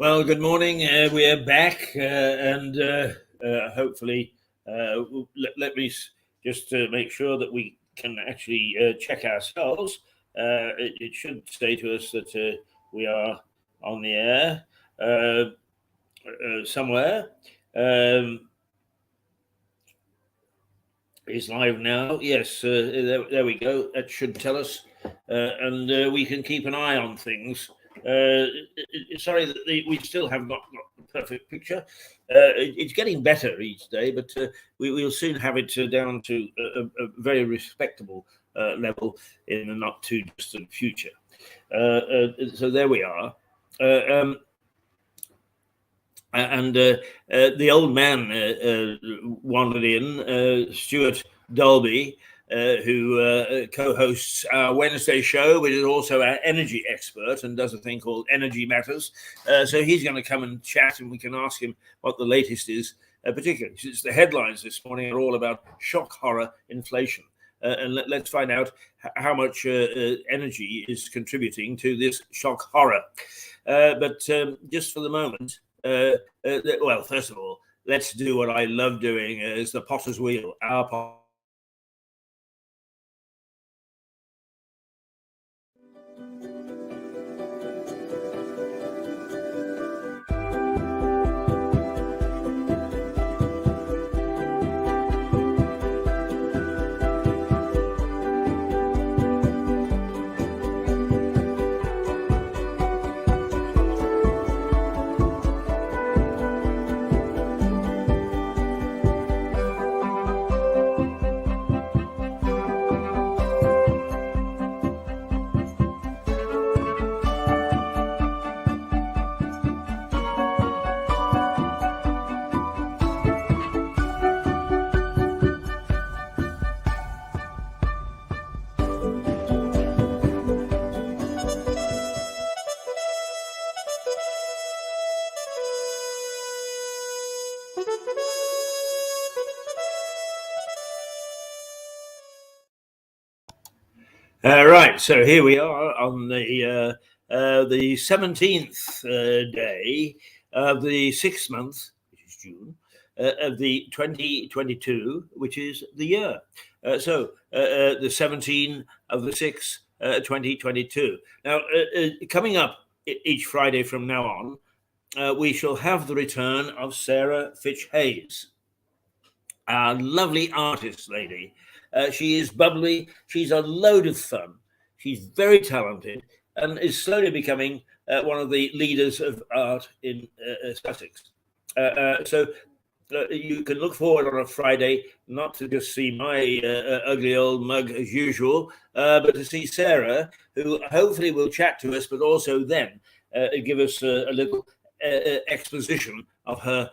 Well, good morning. We are back, and hopefully, let me just make sure that we can actually check ourselves. It should say to us that we are on the air somewhere. Is live now. Yes, there we go. That should tell us, and we can keep an eye on things. Sorry that we still have not got the perfect picture. It's getting better each day, but we'll soon have it down to a very respectable level in the not too distant future. So there we are. And the old man wandered in, Stuart Dolby, who co-hosts our Wednesday show, which is also our energy expert and does a thing called Energy Matters. So he's going to come and chat, and we can ask him what the latest is, particularly since the headlines this morning are all about shock horror inflation. And let's find out how much energy is contributing to this shock horror. But just for the moment, well, first of all, let's do what I love doing is the Potter's Wheel. Right, so here we are on the 17th day of the 6th month, which is June, of the 2022, which is the year. The 17 of the 6th, 2022. Now, coming up each Friday from now on, we shall have the return of Sarah Fitch Hayes, a lovely artist lady. She is bubbly. She's a load of fun. She's very talented and is slowly becoming one of the leaders of art in Sussex. So you can look forward on a Friday not to just see my ugly old mug as usual, but to see Sarah, who hopefully will chat to us, but also then give us a little exposition of her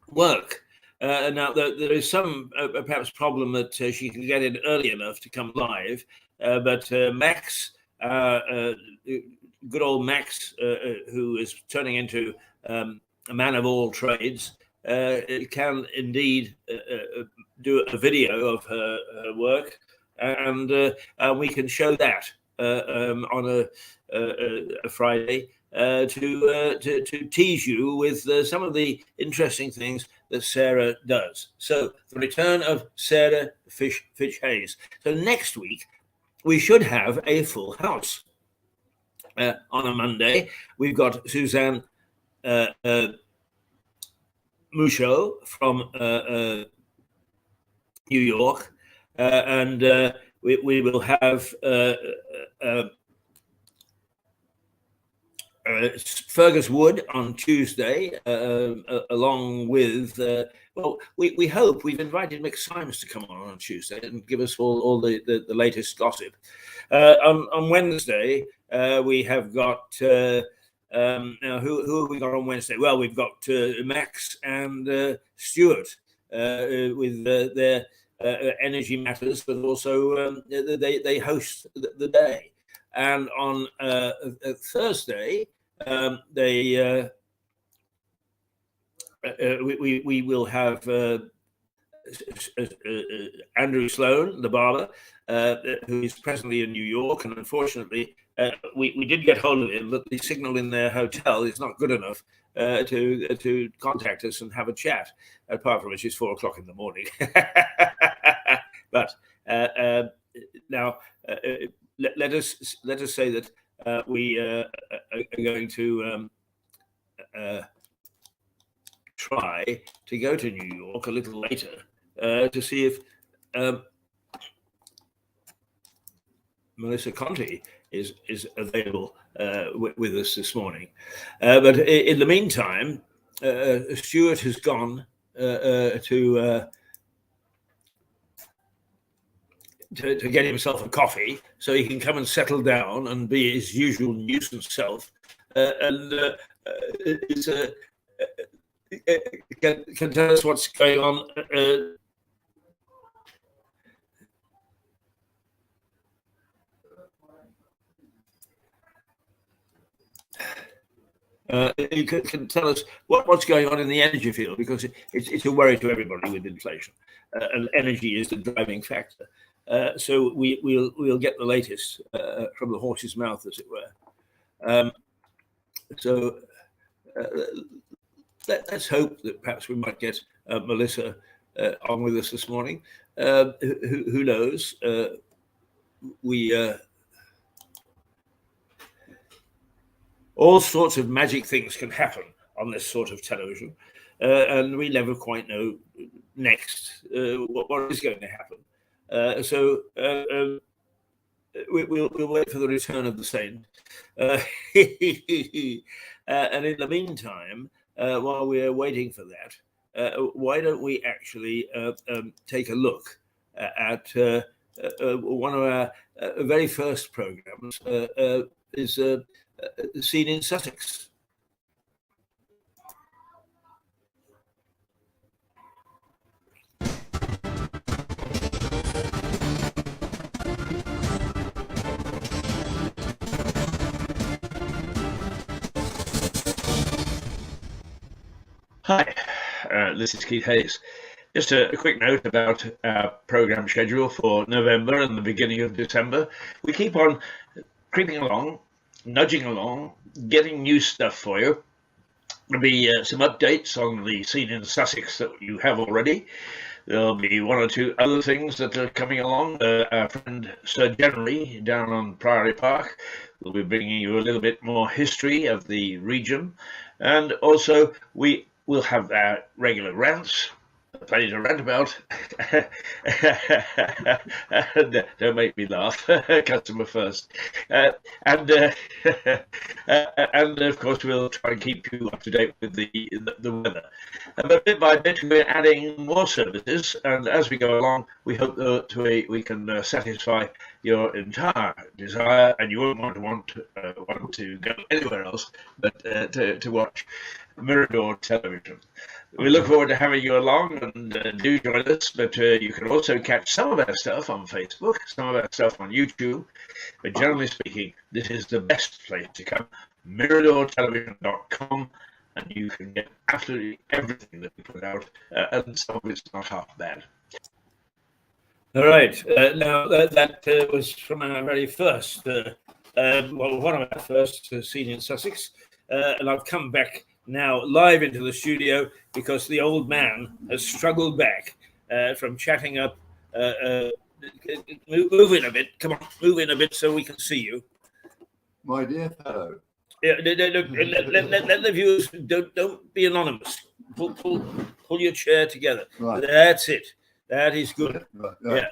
work. Now, there is some perhaps problem that she can get in early enough to come live, but Max, good old Max, who is turning into a man of all trades, can indeed do a video of her work, and we can show that on a Friday. To tease you with some of the interesting things that Sarah does. So the return of Sarah Fitch Hayes. So next week we should have a full house. On a Monday we've got Suzanne Mucho from New York, and we will have Fergus Wood on Tuesday, along with, well, we hope we've invited Mick Symes to come on Tuesday and give us all the latest gossip. On Wednesday, we have got, now who have we got on Wednesday? Well, we've got Max and Stuart with their energy matters, but also they host the day. And on Thursday, we will have Andrew Sloan, the barber, who is presently in New York, and unfortunately, we did get hold of him, but the signal in their hotel is not good enough to contact us and have a chat. Apart from which it's 4 o'clock in the morning. But now let us say that we are going to try to go to New York a little later to see if Melissa Conti is available with us this morning. But in the meantime, Stuart has gone to get himself a coffee so he can come and settle down and be his usual nuisance self, and can tell us what's going on. You can tell us what's going on in the energy field, because it's a worry to everybody with inflation, and energy is the driving factor. So we'll get the latest from the horse's mouth, as it were. So let's hope that perhaps we might get Melissa on with us this morning. Who knows? All sorts of magic things can happen on this sort of television, and we never quite know next what is going to happen. So we'll wait for the return of the saint. And in the meantime, while we're waiting for that, why don't we actually take a look at one of our very first programs, is Seen in Sussex. Hi, this is Keith Hayes. Just a quick note about our programme schedule for November and the beginning of December. We keep on creeping along, nudging along, getting new stuff for you. There'll be some updates on the Seen in Sussex that you have already. There'll be one or two other things that are coming along. Our friend Sir Generally down on Priory Park will be bringing you a little bit more history of the region. And also we will have our regular rants. Plenty to rant about. Don't make me laugh. Customer first. And of course we'll try and keep you up to date with the weather. But bit by bit we're adding more services, and as we go along we hope that we can satisfy your entire desire, and you won't want to go anywhere else but to watch Mirador television. We look forward to having you along, and do join us, but you can also catch some of our stuff on Facebook, some of our stuff on YouTube, but generally speaking, this is the best place to come, miradortelevision.com, and you can get absolutely everything that we put out, and some of it's not half bad. All right, now that was from our very first, one of our first Seen in Sussex, and I've come back now live into the studio because the old man has struggled back from chatting up. Move in a bit. Come on, move in a bit so we can see you. My dear fellow. Yeah, let the viewers don't be anonymous. Pull your chair together. Right. That's it. That is good. Right. Yeah.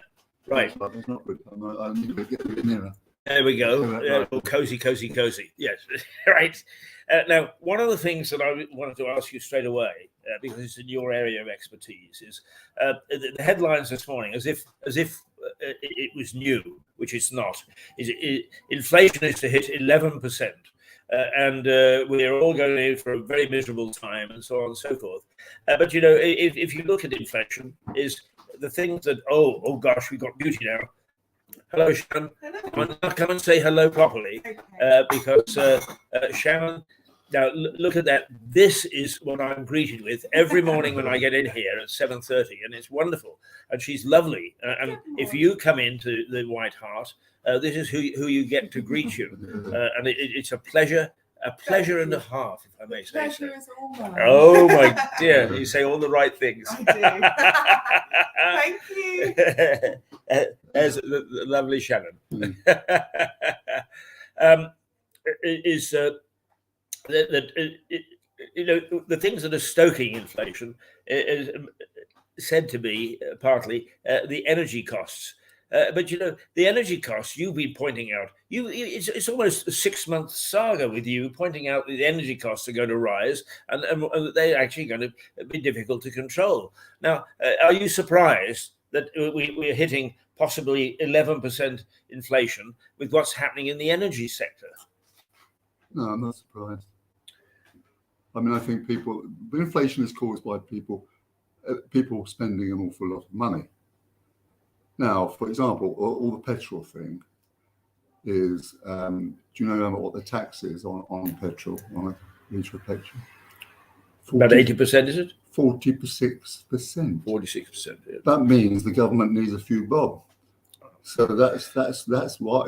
Right. That's not good. I need to get a bit nearer. There we go. Oh, cozy. Yes. Right. Now, one of the things that I wanted to ask you straight away, because it's in your area of expertise, is the headlines this morning, as if it was new, which it's not. Inflation is to hit 11%, and we're all going in for a very miserable time, and so on and so forth. But you know, if you look at inflation, is the things that oh gosh, we've got beauty now. Hello, Shannon. Hello. Come and say hello properly, because Shannon Now look at that. This is what I'm greeted with every morning when I get in here at 7:30, and it's wonderful. And she's lovely. And if you come into the White Hart, this is who you get to greet you, and it's a pleasure and a half, if I may say so. Oh my dear, you say all the right things. I do. Thank you. There's the lovely Shannon. Is the things that are stoking inflation is said to be partly the energy costs. But the energy costs you've been pointing out, it's almost a 6-month saga with you pointing out that the energy costs are going to rise and they're actually going to be difficult to control. Now, are you surprised that we're hitting possibly 11% inflation with what's happening in the energy sector? No, I'm not surprised. I mean, I think the inflation is caused by people spending an awful lot of money. Now, for example, all the petrol thing is, do you know what the tax is on petrol, on a litre of petrol? About 80%, is it? 46%. 46%. Yeah. That means the government needs a few bob. So that's why,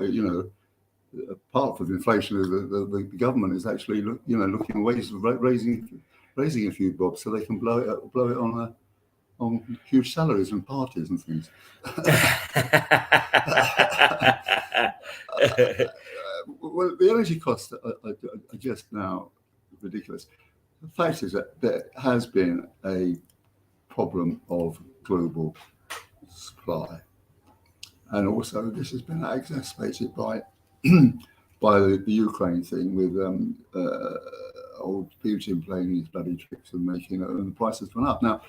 apart from inflation, is the government is actually looking at ways of raising a few bob so they can blow it on huge salaries and parties and things. Well, the energy costs are just now ridiculous. The fact is that there has been a problem of global supply, and also this has been exacerbated by the Ukraine thing, with old Putin playing his bloody tricks and making and the prices gone up. Now,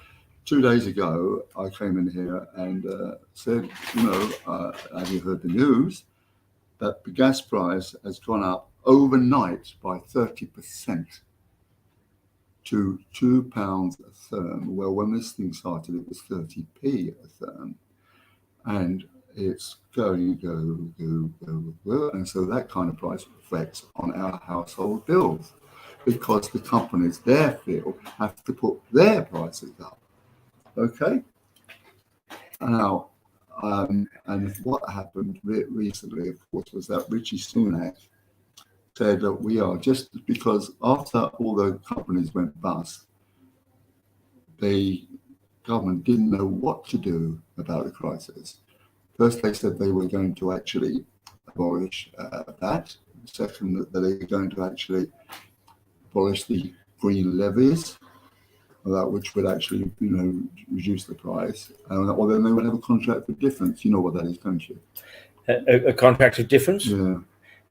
2 days ago, I came in here and said, have you heard the news that the gas price has gone up overnight by 30% to £2 a therm? Well, when this thing started, it was 30p a therm, and it's going to go. And so that kind of price reflects on our household bills, because the companies, their field, have to put their prices up. Okay. Now, and what happened recently, of course, was that Rishi Sunak said that we are, just because after all the companies went bust, the government didn't know what to do about the crisis. First, they said they were going to actually abolish that. Second, that they were going to actually abolish the green levies, which would actually, reduce the price. Or then they would have a contract for difference. You know what that is, don't you? A contract of difference? Yeah.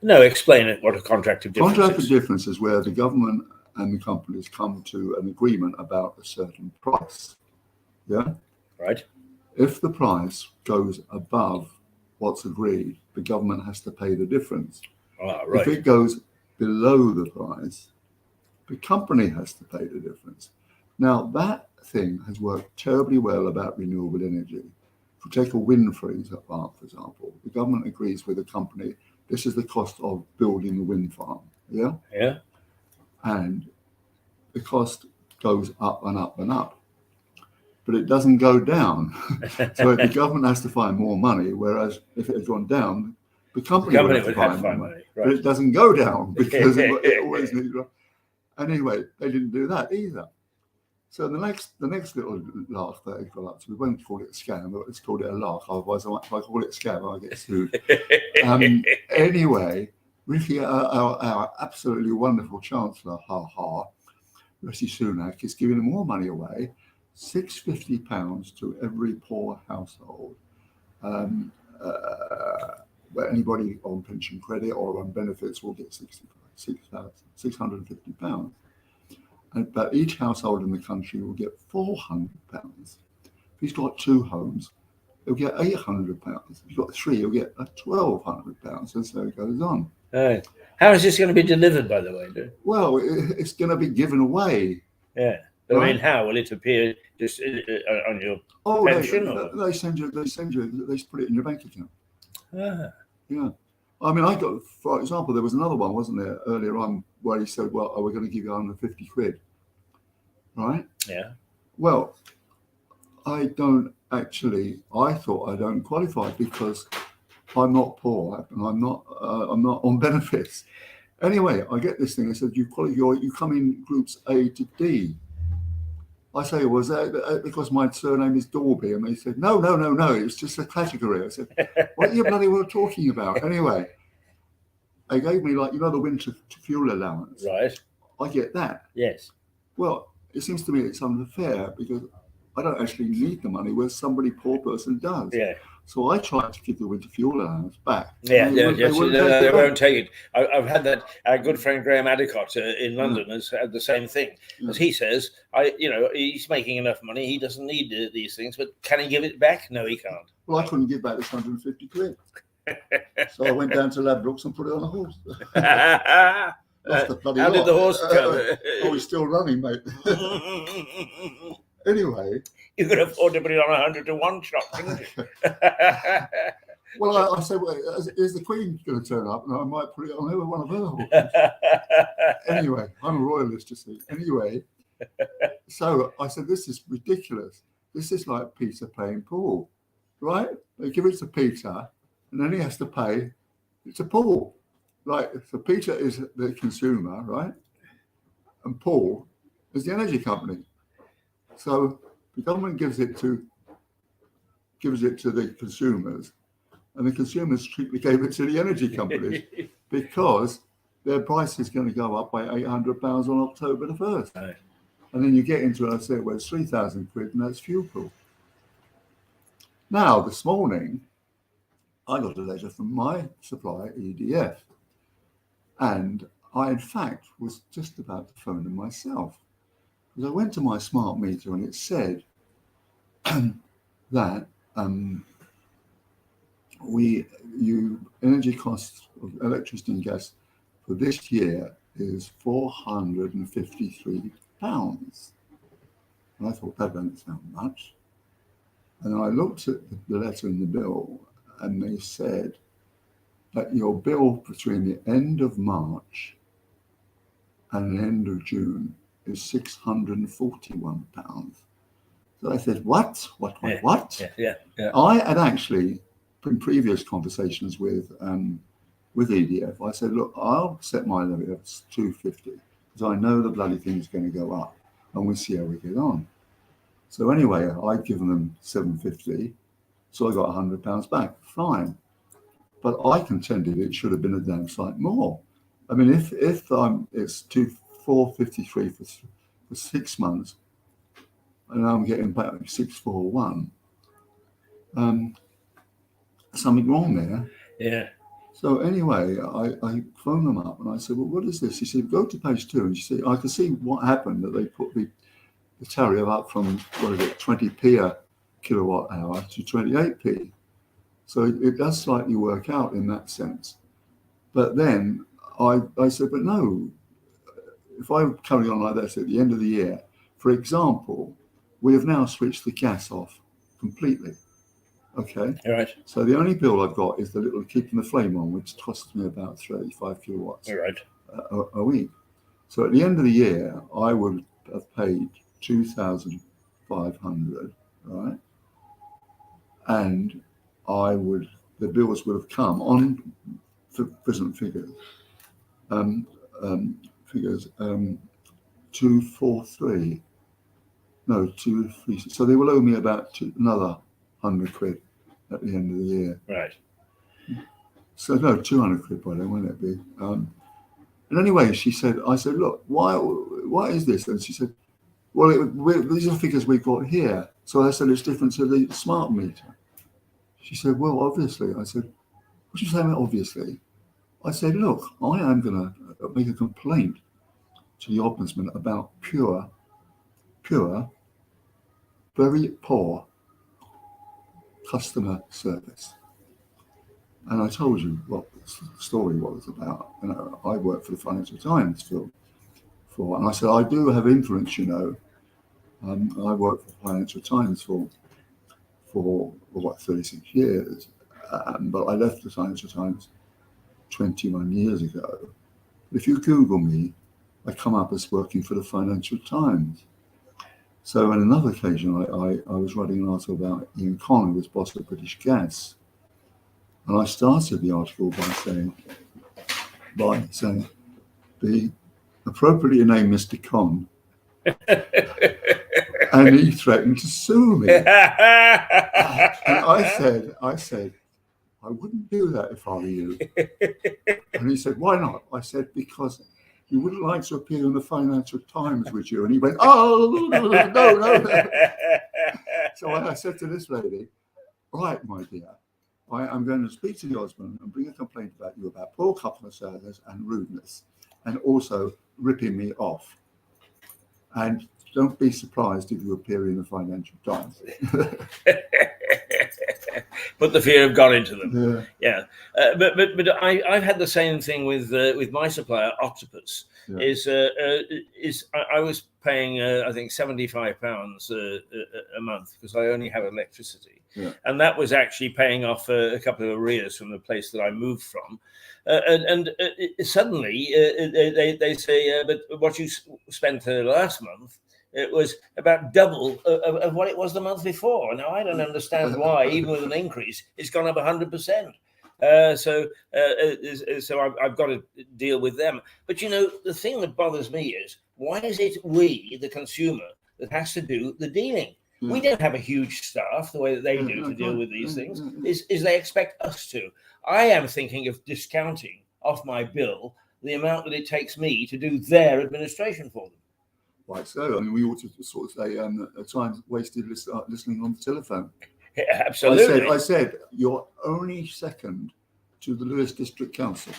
No, explain it. What a contract of difference Contract is. of difference is where the government and the companies come to an agreement about a certain price. Yeah. Right. If the price goes above what's agreed, the government has to pay the difference. Ah, right. If it goes below the price, the company has to pay the difference. Now, that thing has worked terribly well about renewable energy. If we take a wind farm, for example, the government agrees with the company, this is the cost of building the wind farm. Yeah? Yeah. And the cost goes up and up and up, but it doesn't go down. So the government has to find more money, whereas if it had gone down, the company would have to find more money. Right. But it doesn't go down because it always needs. Anyway, they didn't do that either. So the next little laugh that it got up to, we won't call it a scam, but let's call it a laugh. Otherwise, if I call it a scam, I'll get sued. Anyway, Rishi, our absolutely wonderful Chancellor, Rishi Sunak, is giving more money away, £650 to every poor household. Where anybody on pension credit or on benefits will get £650. But each household in the country will get £400. If he's got 2 homes, he'll get £800. If he's got 3, he'll get £1,200, and so it goes on. How is this going to be delivered, by the way? Well, it's going to be given away. Yeah. But right? I mean, how will it appear just on your pension? They send you. They put it in your bank account. Ah. Yeah. I mean, I got, for example, there was another one, wasn't there, earlier on, where he said, well, we're going to give you 150 quid, right? Yeah. Well, I thought I don't qualify because I'm not poor and I'm not on benefits. Anyway, I get this thing. I said, you come in groups A to D. I say, was that because my surname is Dorby? And they said, no, it's just a category. I said, what are you bloody well talking about? Anyway, they gave me, like, the winter fuel allowance. Right. I get that. Yes. Well, it seems to me it's unfair because I don't actually need the money, where somebody poor person does. Yeah. So I tried to give the winter fuel allowance back. Yeah, They won't take it. I've had that. Our good friend Graham Adicott in London has had the same thing. As he says, he's making enough money. He doesn't need these things, but can he give it back? No, he can't. Well, I couldn't give back this 150 quid. So I went down to Ladbrokes and put it on a horse. Lost the bloody how lot. did the horse go? Oh, he's still running, mate. Anyway. You could afford to put it on 100 to 1 shot, couldn't you? Well, I said, well, is the Queen going to turn up? And I might put it on one of her horses. Anyway, I'm a royalist, you see. Anyway, so I said, this is ridiculous. This is like Peter paying Paul, right? They give it to Peter, and then he has to pay it to Paul. Right, so Peter is the consumer, right? And Paul is the energy company. So the government gives it to the consumers, and the consumers strictly gave it to the energy companies because their price is going to go up by £800 on October the 1st. Right. And then you get into it, I say, well, it's 3,000 quid, and that's fuel pool. Now, this morning, I got a letter from my supplier, EDF. And I, in fact, was just about to phone them myself. Because I went to my smart meter and it said that energy costs of electricity and gas for this year is £453. And I thought, that doesn't sound much. And I looked at the letter in the bill, and they said that your bill between the end of March and the end of June is £641. So I said, what? Yeah. I had actually, in previous conversations with EDF, I said, look, I'll set my limit at 250 because I know the bloody thing's going to go up, and we'll see how we get on. So anyway, I'd given them 750, so I got £100 back. Fine. But I contended it should have been a damn sight more. I mean, if it's 453 for 6 months, and I'm getting back 641, something wrong there. Yeah. So anyway, I phoned them up and I said, well, what is this? He said, go to page 2, and you see, I could see what happened, that they put the tariff up from 20p a kilowatt hour to 28p. So it does slightly work out in that sense. But then I said, but no, if I carry on like this at the end of the year, for example, we have now switched the gas off completely. Okay. All right. So the only bill I've got is the little keeping the flame on, which costs me about 35 kilowatts All right. a week. So at the end of the year, I would have paid 2,500, right? And the bills would have come on present figures, 243. No, 236. So they will owe me about another 100 quid at the end of the year. Right. So no, 200 quid by then, won't it be? And anyway, I said, look, why is this? And she said, well, these are figures we've got here. So I said, it's different to the smart meter. She said, well, obviously. I said, what do you say about obviously? I said, look, I am going to make a complaint to the ombudsman about pure, very poor customer service. And I told you what the story was about. I work for the Financial Times and I said, I do have influence, I worked for the Financial Times for 36 years, but I left the Financial Times 21 years ago. If you Google me, I come up as working for the Financial Times. So on another occasion, I was writing an article about Ian Conn, who was boss of British Gas. And I started the article by saying the appropriately named Mr. Conn, and he threatened to sue me. And I said, I wouldn't do that if I were you. And he said, why not? I said, because you wouldn't like to appear in the Financial Times, would you? And he went, oh, no. So I said to this lady, right, my dear, I'm going to speak to the Osborne and bring a complaint about you about poor customer service and rudeness, and also ripping me off. And don't be surprised if you appear in the Financial Times. Put the fear of God into them. Yeah. But I've had the same thing with my supplier, Octopus. Yeah. I was paying I think £75 a month because I only have electricity, and that was actually paying off a couple of arrears from the place that I moved from. Suddenly they say, but what you spent last month, it was about double of what it was the month before. Now, I don't understand why, even with an increase, it's gone up 100%. So I've got to deal with them. But, you know, the thing that bothers me is, why is it we, the consumer, that has to do the dealing? We don't have a huge staff the way that they do to deal with these things, is they expect us to. I am thinking of discounting off my bill the amount that it takes me to do their administration for them. Right, so I mean, we ought to sort of say time wasted listening on the telephone. Yeah, absolutely. I said you're only second to the Lewis District Council.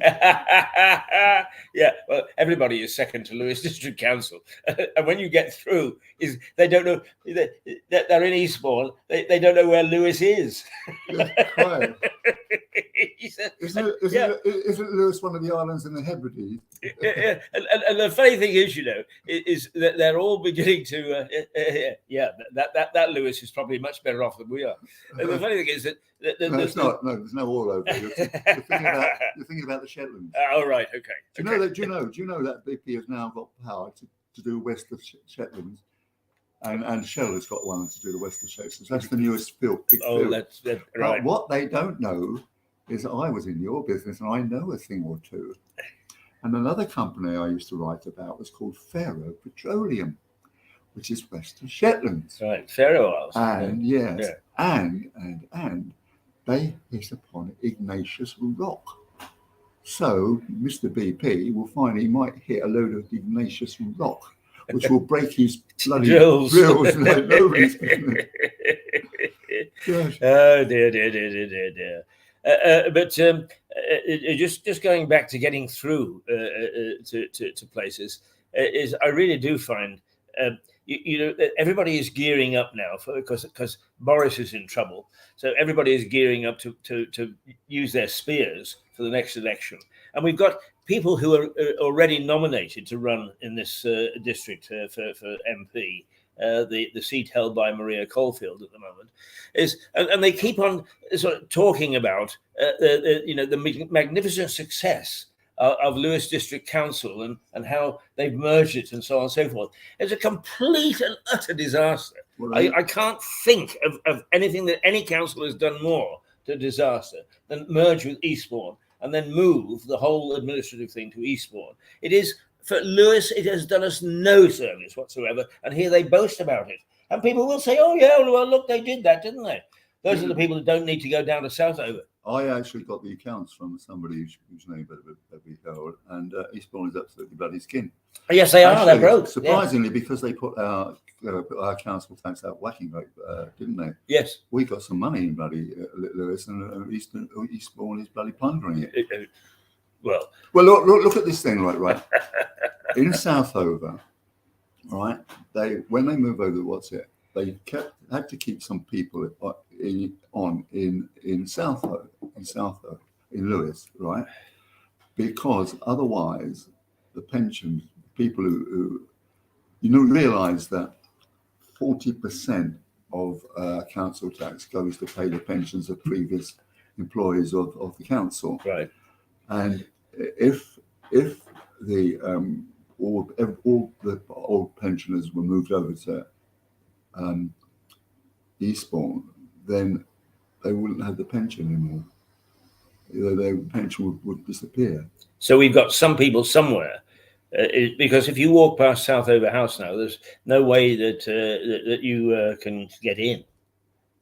Yeah, well, everybody is second to Lewis District Council, and when you get through, is they don't know they're in Eastbourne. They don't know where Lewis is. Yeah, quite. Isn't Lewis one of the islands in the Hebrides? And the funny thing is, you know, is that they're all beginning to. That Lewis is probably much better off than we are. And the funny thing is that. No, it's not. No, there's no all over. You're thinking about the Shetlands. Oh, right. Okay. Do you know that BP has now got power to do west of Shetlands, and Shell has got one to do the west of Shetlands. That's the newest field. That's right. But what they don't know is that I was in your business and I know a thing or two. And another company I used to write about was called Faroe Petroleum, which is west of Shetlands. Right, Faroe Isles. And yes, and they hit upon Igneous Rock. So Mr. BP will find he might hit a load of Igneous Rock, which will break his bloody drills like nobody's business. Oh dear. But just going back to getting through to places, is I really do find you know, everybody is gearing up now because Boris is in trouble. So everybody is gearing up to use their spears for the next election. And we've got people who are already nominated to run in this district for MP. The seat held by Maria Caulfield at the moment and they keep on sort of talking about the magnificent success of Lewis District Council and how they've merged it and so on and so forth. It's a complete and utter disaster. Well, I can't think of anything that any council has done more to disaster than merge with Eastbourne and then move the whole administrative thing to Eastbourne. It is, for Lewis, it has done us no service whatsoever, and here they boast about it. And people will say, oh yeah, well look, they did that, didn't they? Those are the people that don't need to go down to Southover. I actually got the accounts from somebody whose name better be held, and Eastbourne is absolutely bloody skin. Yes, they are. They're broke. Surprisingly, because they put our council tax out whacking rate, didn't they? Yes. We got some money in bloody Lewis, and Eastbourne is bloody plundering it. Well, look at this thing, right? In Southover, right? When they move over, they had to keep some people in Southover, in Lewis, right? Because otherwise, the pensions, people who realise that 40% of council tax goes to pay the pensions of previous employees of the council. Right. And if the all the old pensioners were moved over to Eastbourne, then they wouldn't have the pension anymore. Their pension would disappear. So we've got some people somewhere, because if you walk past Southover House now, there's no way that that you can get in.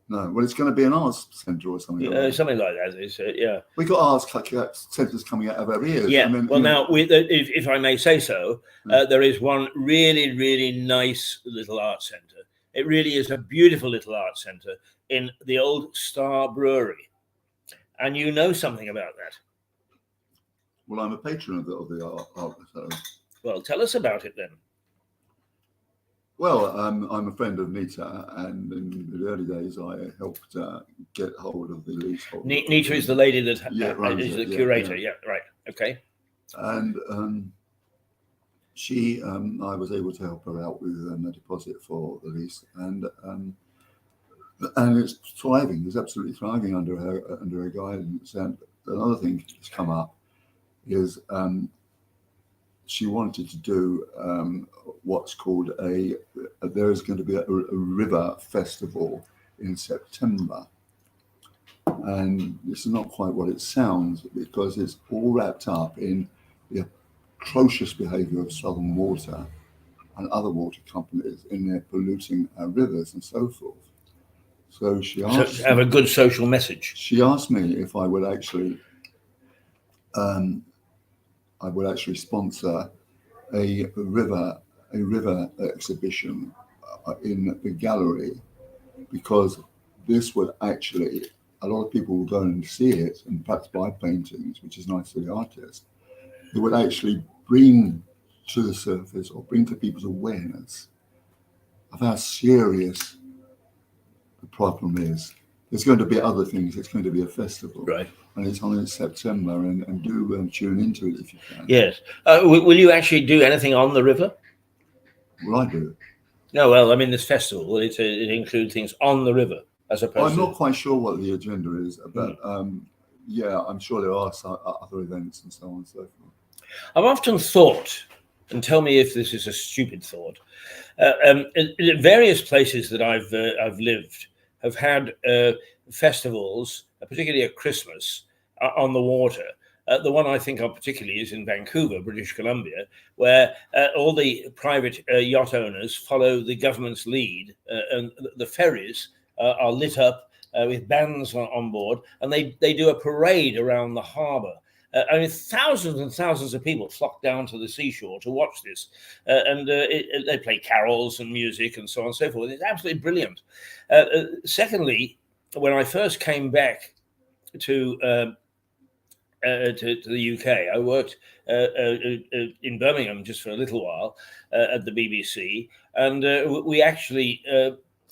No, well, it's going to be an arts centre or something. Something like that is, yeah. We got arts centres coming out of our ears. Yeah. I mean, well, now, if I may say so, there is one really, really nice little art centre. It really is a beautiful little art centre in the old Star Brewery, and you know something about that. Well, I'm a patron of the art. So. Well, tell us about it then. Well, I'm a friend of Nita, and in the early days, I helped get hold of the leasehold. Nita is the lady that is the curator. Yeah, right. Okay. And she, I was able to help her out with a deposit for the lease, and it's thriving. It's absolutely thriving under her guidance. And another thing that's come up is she wanted to do what's called there is going to be a river festival in September. And this is not quite what it sounds, because it's all wrapped up in the atrocious behaviour of Southern Water and other water companies in their polluting our rivers and so forth. So she asked, have a good social message. She asked me if I would actually sponsor a river exhibition in the gallery, because this would actually, a lot of people will go and see it and perhaps buy paintings, which is nice for the artist. It would actually bring to the surface, or bring to people's awareness, of how serious the problem is. There's going to be other things. It's going to be a festival. Right. And it's on in September, and do tune into it if you can. Yes. Will you actually do anything on the river? Well, I do. No, well, I mean, this festival, will it include things on the river as opposed I'm not quite sure what the agenda is, but yeah, I'm sure there are some other events and so on and so forth. I've often thought, and tell me if this is a stupid thought, in various places that I've lived have had festivals, particularly at Christmas, on the water. The one I think of particularly is in Vancouver, British Columbia, where all the private yacht owners follow the government's lead, and the ferries are lit up with bands on board, and they do a parade around the harbour. I mean, thousands and thousands of people flock down to the seashore to watch this, and they play carols and music and so on and so forth. It's absolutely brilliant. Secondly, when I first came back to the UK, I worked in Birmingham just for a little while at the BBC, and we actually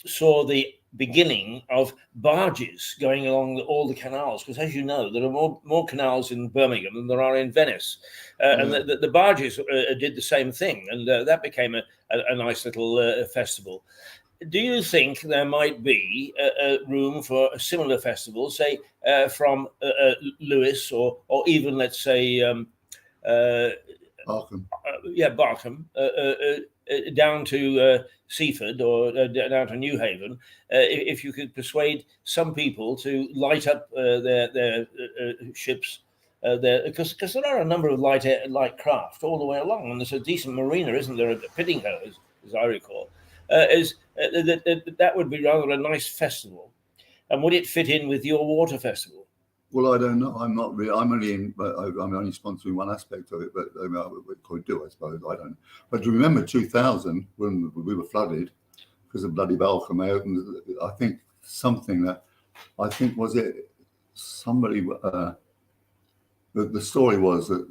saw the beginning of barges going along all the canals, because, as you know, there are more canals in Birmingham than there are in Venice, and the barges did the same thing, and that became a nice little festival. Do you think there might be room for a similar festival, say from Lewis or even, let's say, Barkham? Barkham, down to Seaford or down to New Haven, if you could persuade some people to light up their ships, because there are a number of light craft all the way along, and there's a decent marina, isn't there, at Piddinghoe, as I recall. That would be rather a nice festival. And would it fit in with your water festival? Well, I don't know. I'm not really. I'm only sponsoring one aspect of it, but I mean, we could do, I suppose. I don't. But remember 2000, when we were flooded because of bloody Balcombe out, and I think was it somebody. The story was that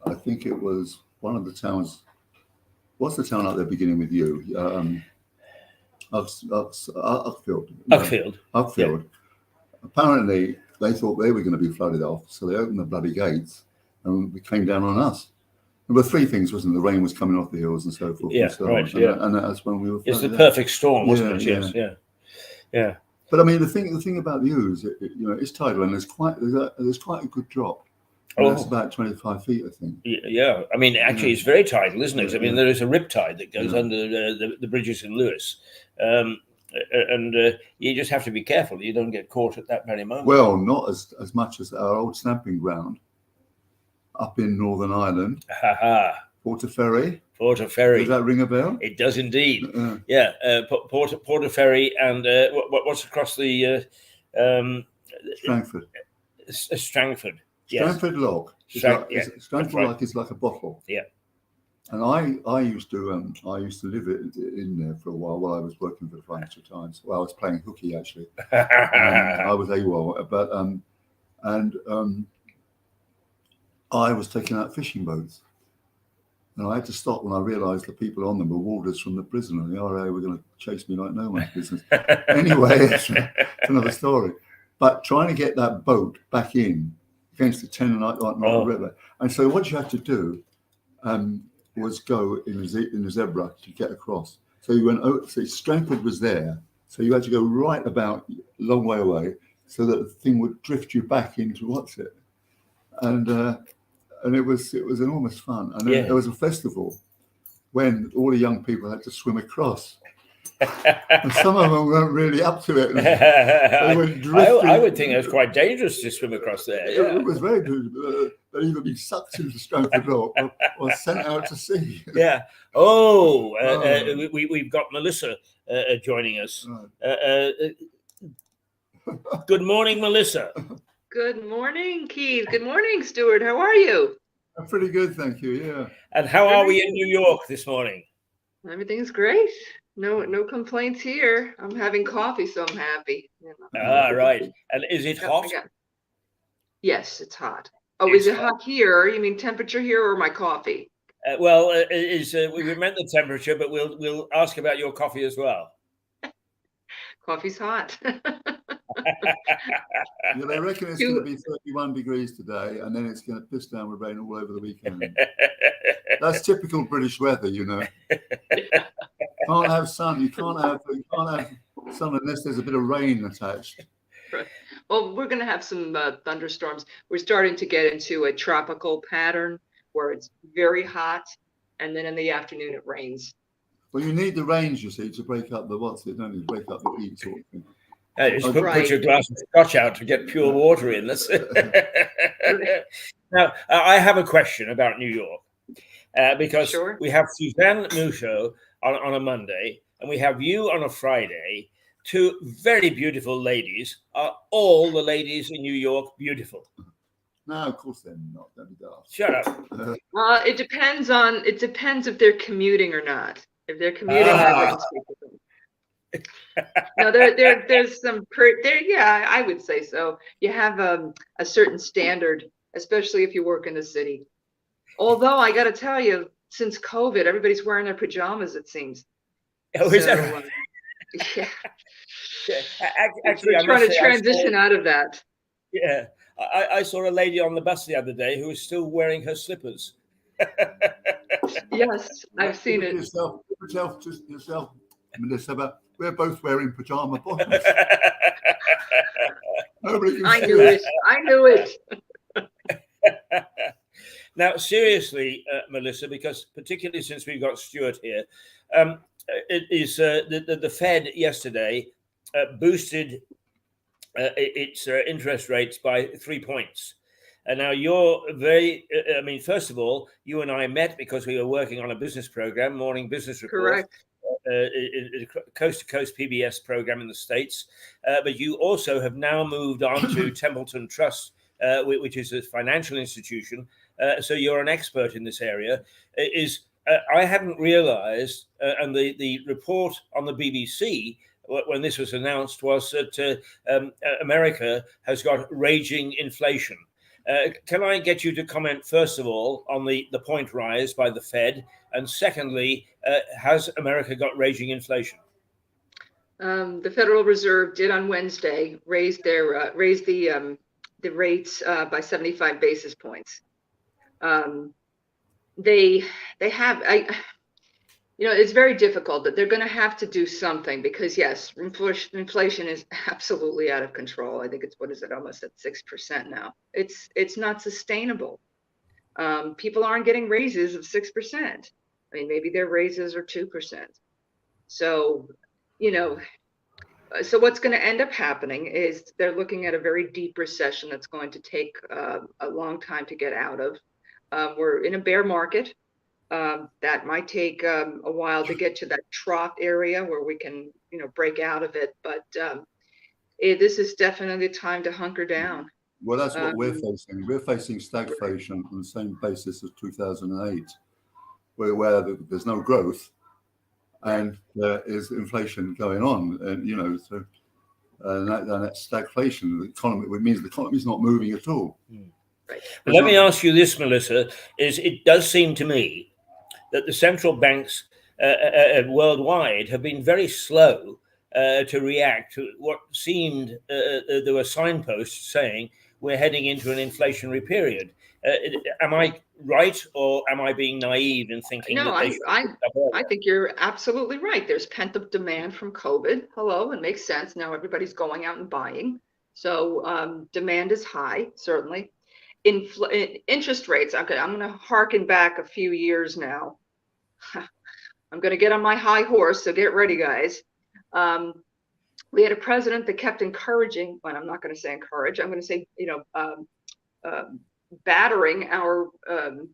I think it was one of the towns. What's the town out there beginning with you? Uckfield. Uckfield. Uckfield. Yeah. Apparently, they thought they were going to be flooded off, so they opened the bloody gates, and it came down on us. There were three things, wasn't there? The rain was coming off the hills and so forth. Yeah, and so right. on. Yeah, and that's when we were. It's the perfect storm, wasn't it? Yes. Yeah. But I mean, the thing about the Ouse, it's tidal, and there's quite a good drop. And that's about 25 feet, I think. Yeah, I mean, actually, it's very tidal, isn't it? I mean, Yeah. there is a riptide that goes under the bridges in Lewis, and you just have to be careful you don't get caught at that very moment. Well, not as much as our old stamping ground up in Northern Ireland. Portaferry. Portaferry. Does that ring a bell? It does indeed. Yeah, Portaferry, and what's across the Strangford. Strangford. Yes. Strangford Lock. Strangford Lock is like a bottle. Yeah. And I used to live in there for a while I was working for the Financial Times. Well, I was playing hooky actually. I was AWOL, but I was taking out fishing boats, and I had to stop when I realised the people on them were warders from the prison, and the RA were going to chase me like no one's business. Anyway, it's another story. But trying to get that boat back in against the tendonite like river, and so what you had to do was go in a zebra to get across. So you went. So Strangford was there, so you had to go right about a long way away, so that the thing would drift you back into and it was enormous fun. And then there was a festival when all the young people had to swim across. And some of them weren't really up to it. They went drifting. I would think it was quite dangerous to swim across there. Yeah. It was very good. They'd either be sucked into Strangford Lock or sent out to sea. Yeah. We've got Melissa joining us. Good morning, Melissa. Good morning, Keith. Good morning, Stuart. How are you? I'm pretty good, thank you. Yeah. And how are we in New York this morning? Everything's great. No complaints here. I'm having coffee, so I'm happy. Right. And is it hot? Yes, it's hot. Oh, is it hot here? You mean temperature here or my coffee? We meant the temperature, but we'll ask about your coffee as well. Coffee's hot. Yeah, they reckon it's going to be 31 degrees today, and then it's going to piss down with rain all over the weekend. That's typical British weather, you know. Can't have sun. You can't have sun unless there's a bit of rain attached. Right. Well, we're going to have some thunderstorms. We're starting to get into a tropical pattern where it's very hot, and then in the afternoon it rains. Well, you need the rains, you see, to break up the don't you? Break up the heat sort of thing. Just put your glass of scotch out to get pure water in. Now, I have a question about New York because we have Suzanne Musho on a Monday and we have you on a Friday. Two very beautiful ladies. Are all the ladies in New York beautiful? No, of course they're not. Don't be daft. Shut up. It depends if they're commuting or not. If they're commuting, I wouldn't speak with them. No, there's some I would say so. You have a certain standard, especially if you work in the city. Although I got to tell you, since COVID, everybody's wearing their pajamas, it seems. Is that right? Yeah. Actually, I'm trying to transition out of that. Yeah, I saw a lady on the bus the other day who was still wearing her slippers. Yes, I've seen it. Yourself, Melissa, but we're both wearing pajama bottoms. Nobody can I knew it. I knew it. Now, seriously, Melissa, because particularly since we've got Stuart here, it is the Fed yesterday boosted its interest rates by 3 points. And now you're first of all, you and I met because we were working on a business program, Morning Business Report. Correct. Coast to coast PBS program in the States. But you also have now moved on to Templeton Trust, which is a financial institution. So you're an expert in this area. I hadn't realized, and the report on the BBC when this was announced was that America has got raging inflation. Can I get you to comment, first of all, on the point rise by the Fed? And secondly, has America got raging inflation? The Federal Reserve did on Wednesday raise the rates by 75 basis points. They have it's very difficult, that they're going to have to do something, because yes, inflation is absolutely out of control. I think it's, what is it, almost at 6% now. It's not sustainable. People aren't getting raises of 6%. I mean, maybe their raises are 2%. So, so what's going to end up happening is they're looking at a very deep recession that's going to take a long time to get out of. We're in a bear market. That might take a while to get to that trough area where we can, break out of it. But this is definitely the time to hunker down. Well, that's what we're facing. We're facing stagflation on the same basis as 2008, where there's no growth and there is inflation going on. And, so that's stagflation. The economy, it means the economy is not moving at all. Right. But let me ask you this, Melissa, it does seem to me that the central banks worldwide have been very slow to react to what seemed, there were signposts saying we're heading into an inflationary period. Am I right, or am I being naive in thinking No, that I think you're absolutely right. There's pent-up demand from COVID. Hello, it makes sense. Now everybody's going out and buying. So demand is high, certainly. Interest rates, I'm going to harken back a few years now. I'm going to get on my high horse, so get ready, guys. We had a president that kept encouraging, well, I'm not going to say encourage, I'm going to say, battering our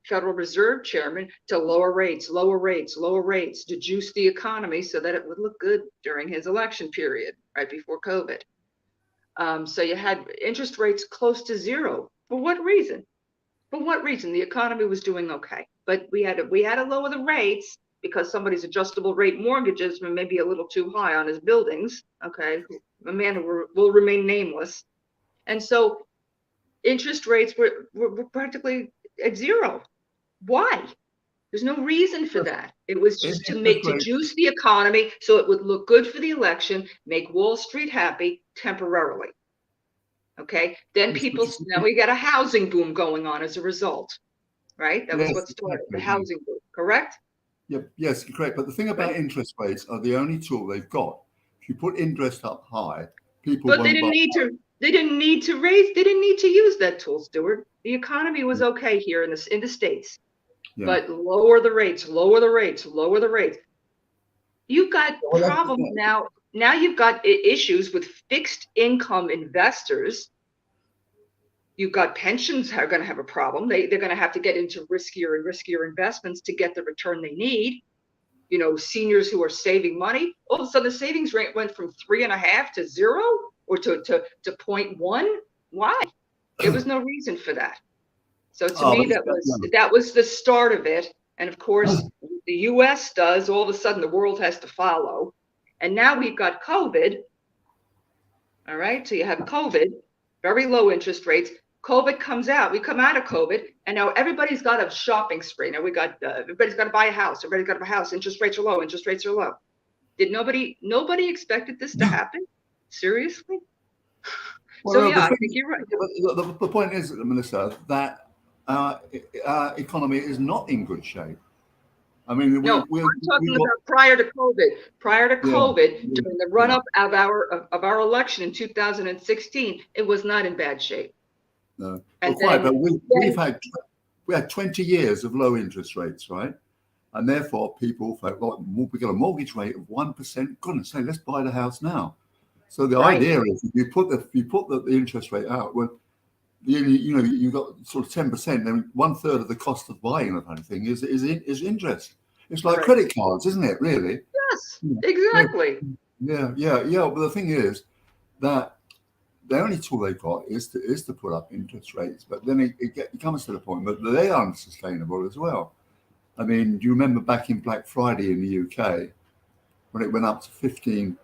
Federal Reserve chairman to lower rates, to juice the economy so that it would look good during his election period, right before COVID. So you had interest rates close to zero. For what reason? For what reason? The economy was doing okay, but we had to lower the rates because somebody's adjustable rate mortgages were maybe a little too high on his buildings. Okay, a man who will remain nameless, and so interest rates were practically at zero. Why? There's no reason for that. It was just to juice the economy so it would look good for the election, make Wall Street happy temporarily. Okay, then now we got a housing boom going on as a result, right? That was what started the housing boom, correct? Yep. Yes, correct. But the thing about interest rates are the only tool they've got. If you put interest up high, people. But they didn't need to. They didn't need to raise. They didn't need to use that tool, Stuart. The economy was okay here in the States. Yeah. But lower the rates. You've got problems now. Now you've got issues with fixed income investors. You've got pensions are going to have a problem. They're going to have to get into riskier and riskier investments to get the return they need. Seniors who are saving money. All of a sudden, the savings rate went from 3.5 to 0 or to 0.1. Why? There was no reason for that. So to me, that was the start of it. And of course, the U.S. does. All of a sudden, the world has to follow. And now we've got COVID. All right. So you have COVID, very low interest rates. COVID comes out. We come out of COVID, and now everybody's got a shopping spree. Now we got everybody's got to buy a house. Everybody's got to buy a house. Interest rates are low. Interest rates are low. Did nobody expected this to happen? Seriously? Well, so yeah, I think you're right. The point is, Melissa, that our economy is not in good shape. I mean, I'm talking about prior to COVID. Prior to COVID, during the run-up of our election in 2016, it was not in bad shape. No, but we had 20 years of low interest rates, right? And therefore, people thought, well, we got a mortgage rate of 1%. Goodness sake, let's buy the house now. So the idea is, if you put the interest rate out, well, you got sort of 10%, then 1/3 of the cost of buying the kind of thing is interest. It's like credit cards, isn't it? Really? Yes, exactly. Yeah. But the thing is that the only tool they've got is to put up interest rates, but then it comes to the point that they are unsustainable as well. I mean, do you remember back in Black Friday in the UK when it went up to 15%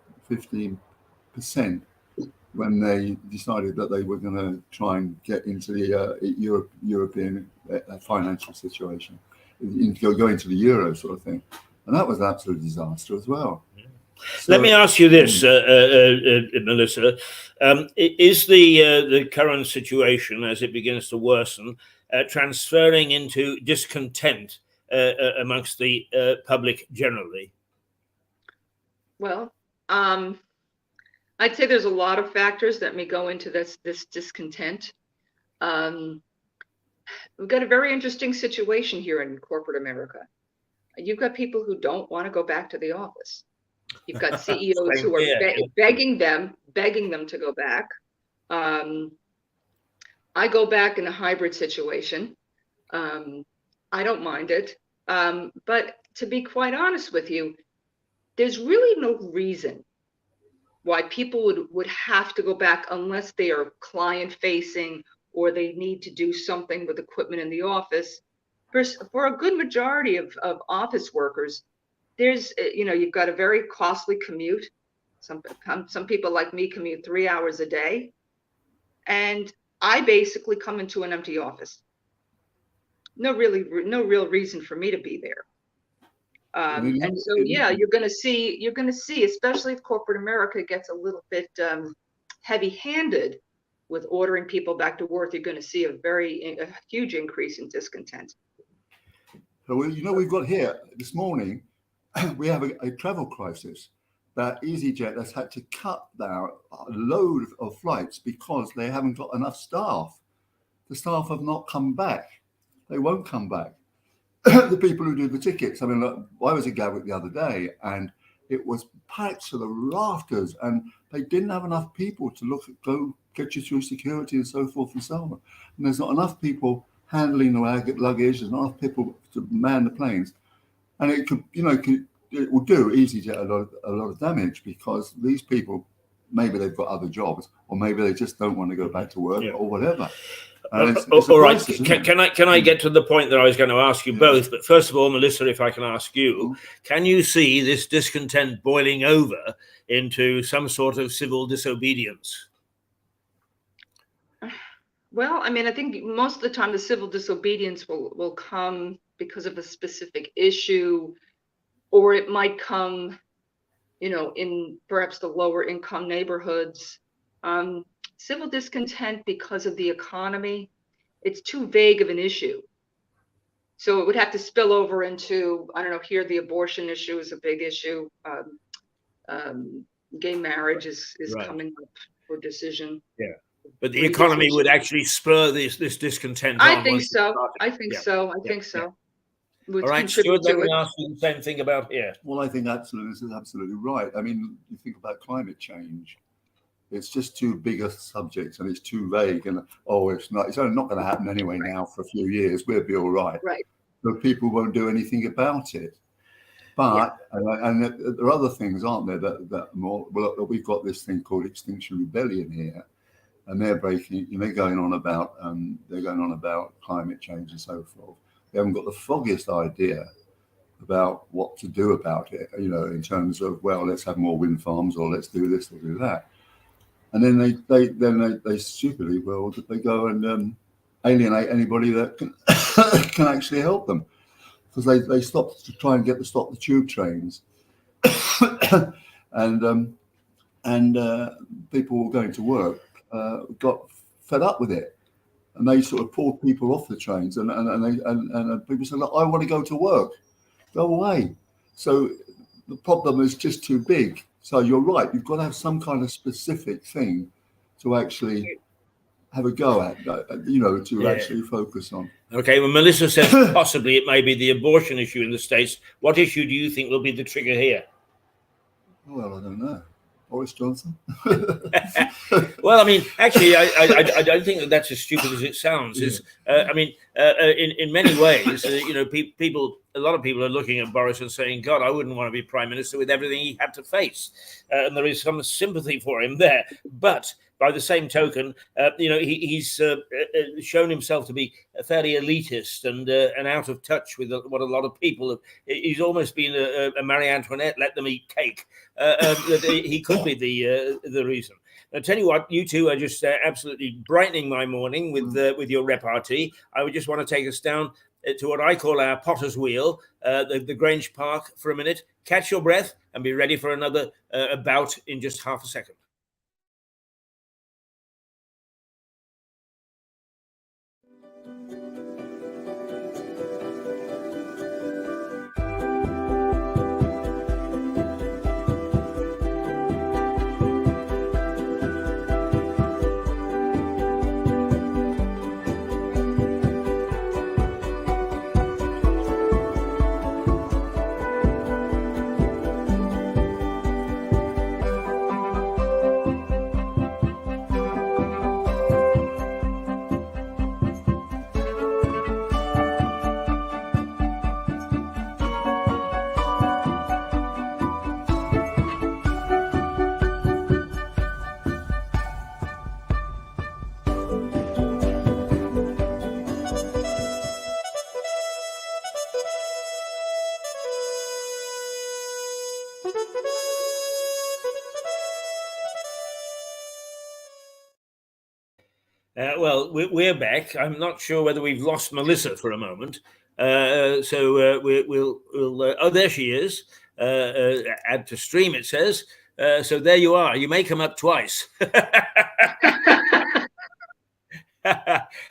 when they decided that they were going to try and get into the European financial situation, go into the euro sort of thing, and that was an absolute disaster as well. Let me ask you this, Melissa. Is the current situation, as it begins to worsen, transferring into discontent amongst the public generally? Well, I'd say there's a lot of factors that may go into this discontent. We've got a very interesting situation here in corporate America. You've got people who don't want to go back to the office. You've got CEOs who are begging them to go back. I go back in a hybrid situation. I don't mind it. But to be quite honest with you, there's really no reason why people would have to go back unless they are client facing or they need to do something with equipment in the office. For a good majority of office workers, there's, you've got a very costly commute. Some people like me commute 3 hours a day. And I basically come into an empty office. No real reason for me to be there. And so, yeah, you're going to see, especially if corporate America gets a little bit heavy-handed with ordering people back to work, you're going to see a huge increase in discontent. So, we've got here this morning, we have a travel crisis that EasyJet has had to cut down a load of flights because they haven't got enough staff. The staff have not come back. They won't come back. The people who do the tickets. I mean, look, I was at Gatwick the other day and it was packed to the rafters and they didn't have enough people to go get you through security and so forth and so on. And there's not enough people handling the luggage, there's not enough people to man the planes. And it could, it will do EasyJet a lot of damage because these people, maybe they've got other jobs or maybe they just don't want to go back to work or whatever. All right. Can I get to the point that I was going to ask you both? But first of all, Melissa, if I can ask you, can you see this discontent boiling over into some sort of civil disobedience? Well, I mean, I think most of the time the civil disobedience will come because of a specific issue, or it might come, in perhaps the lower income neighborhoods. Civil discontent because of the economy, it's too vague of an issue. So it would have to spill over into, I don't know, here the abortion issue is a big issue. Gay marriage is right. Coming up for decision. Yeah. But the economy would actually spur this discontent. I think so. I think so. All right, Stuart, let me ask you the same thing about here. Well, I think this is absolutely right. I mean, you think about climate change. It's just too big a subject and it's too vague. And it's not going to happen anyway now for a few years. We'll be all right. Right. But people won't do anything about it. But and there are other things, aren't there? That more. Well, we've got this thing called Extinction Rebellion here, and they're going on about climate change and so forth. They haven't got the foggiest idea about what to do about it. In terms of let's have more wind farms or let's do this or do that. And then they stupidly they go and alienate anybody that can actually help them, because they stopped to try and stop the tube trains, and people were going to work got fed up with it, and they sort of pulled people off the trains, and people said, "Look, I want to go to work, go away." So the problem is just too big. So you're right. You've got to have some kind of specific thing to actually have a go at, to actually focus on. Okay. Well, Melissa says possibly it may be the abortion issue in the States. What issue do you think will be the trigger here? Well, I don't know. Boris Johnson. Well, I mean, actually, I don't think that's as stupid as it sounds. In many ways, a lot of people are looking at Boris and saying, "God, I wouldn't want to be prime minister with everything he had to face," and there is some sympathy for him there. But by the same token, he's shown himself to be fairly elitist and out of touch with what a lot of people have. He's almost been a Marie Antoinette, let them eat cake. He could be the reason. I'll tell you what, you two are just absolutely brightening my morning with your repartee. I would just want to take us down to what I call our potter's wheel, the Grange Park, for a minute. Catch your breath and be ready for another bout in just half a second. Well, we're back. I'm not sure whether we've lost Melissa for a moment. We'll. Oh, there she is. Add to stream, it says. So there you are. You may come up twice. One of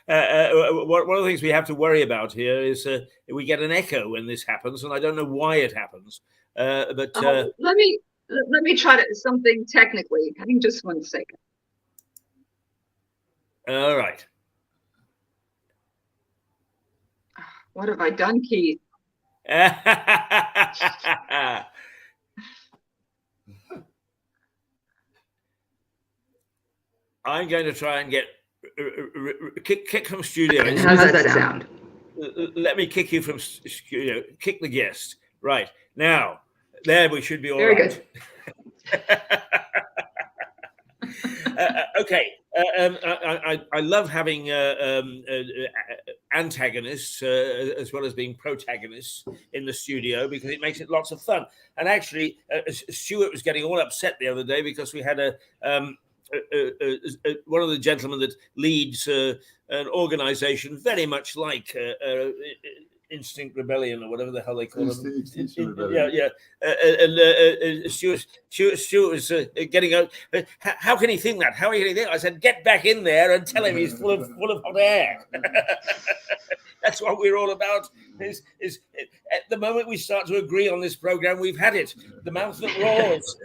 the things we have to worry about here is we get an echo when this happens, and I don't know why it happens. Let me try to something technically. Hang just 1 second. All right. What have I done, Keith? I'm going to try and get kick from studio. How does that sound? Let me kick you from studio. Kick the guest. Right now, there we should be all Very right. Good. Okay. I love having antagonists as well as being protagonists in the studio because it makes it lots of fun. And actually, Stuart was getting all upset the other day because we had one of the gentlemen that leads an organization very much like Instinct Rebellion or whatever the hell they call them. Extinction Rebellion. Yeah. And Stuart was getting out. How can he think that? How can he think? I said, get back in there and tell him he's full of hot air. That's what we're all about. Is at the moment we start to agree on this program, we've had it. The mouth that roars.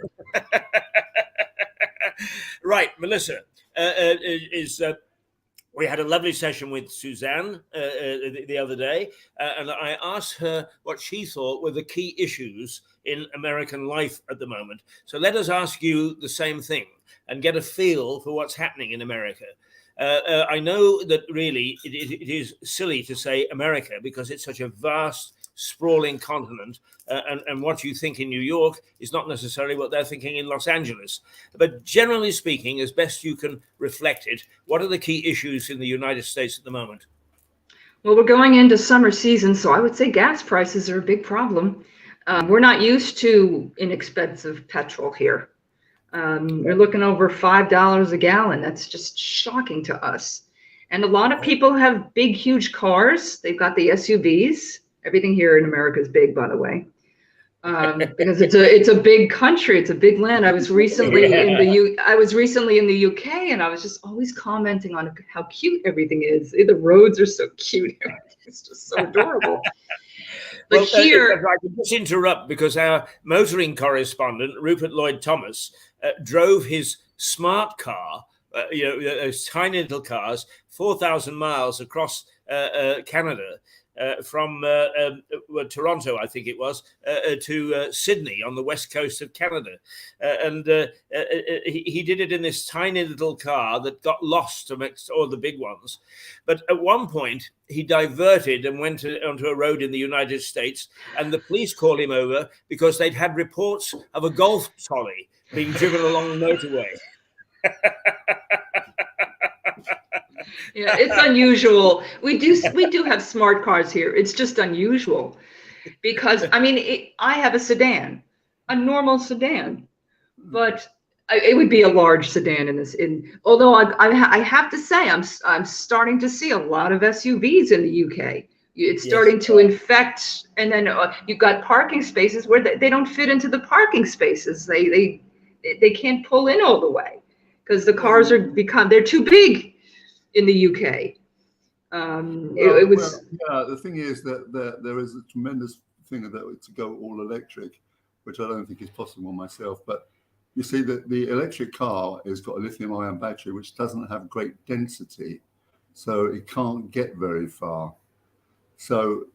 Right, Melissa we had a lovely session with Suzanne the other day, and I asked her what she thought were the key issues in American life at the moment. So let us ask you the same thing and get a feel for what's happening in America. I know that really it is silly to say America because it's such a vast, sprawling continent, and what you think in New York is not necessarily what they're thinking in Los Angeles. But generally speaking, as best you can reflect it, what are the key issues in the United States at the moment? Well, we're going into summer season, so I would say gas prices are a big problem. We're not used to inexpensive petrol here. You're looking over $5 a gallon. That's just shocking to us. And a lot of people have big, huge cars. They've got the SUVs. Everything here in America is big, by the way, because it's a big country. It's a big land. I was recently in the UK, and I was just always commenting on how cute everything is. The roads are so cute. It's just so adorable. But here, I can just interrupt because our motoring correspondent Rupert Lloyd Thomas drove his smart car. Those tiny little cars, 4,000 miles across Canada. From Toronto, I think it was, to Sydney on the west coast of Canada. He did it in this tiny little car that got lost amongst all the big ones. But at one point, he diverted and went onto a road in the United States, and the police called him over because they'd had reports of a golf trolley being driven along the motorway. Yeah, it's unusual. We do have smart cars here. It's just unusual because I have a sedan, a normal sedan, but it would be a large sedan although I have to say I'm starting to see a lot of SUVs in the UK. It's starting to infect, and then you've got parking spaces where they don't fit into the parking spaces. They can't pull in all the way because the cars they're too big in the UK. The thing is that there is a tremendous thing to go all electric, which I don't think is possible myself. But you see that the electric car has got a lithium-ion battery, which doesn't have great density, so it can't get very far. So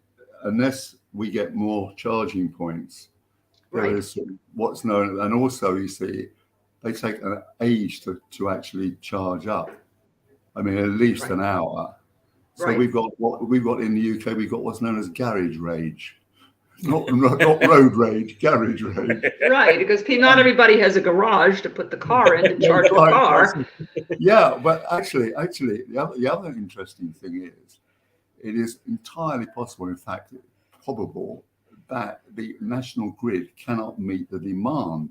unless we get more charging points, there is what's known, and also you see they take an age to actually charge up. I mean, at least an hour. So we've got in the UK, we've got what's known as garage rage. Not road rage, garage rage. Right, because not everybody has a garage to put the car in to charge the car. Yeah, but actually, the other interesting thing is, it is entirely possible, in fact, probable, that the national grid cannot meet the demand.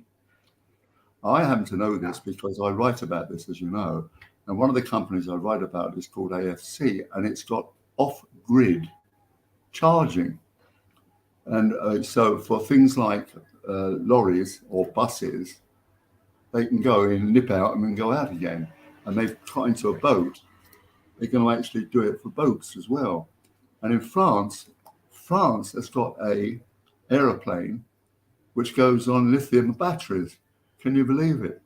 I happen to know this because I write about this, as you know, And one of the companies I write about is called AFC, and it's got off-grid charging. And so for things like lorries or buses, they can go in, nip out, and then go out again. And they've got into a boat. They're going to actually do it for boats as well. And in France has got a aeroplane which goes on lithium batteries. Can you believe it?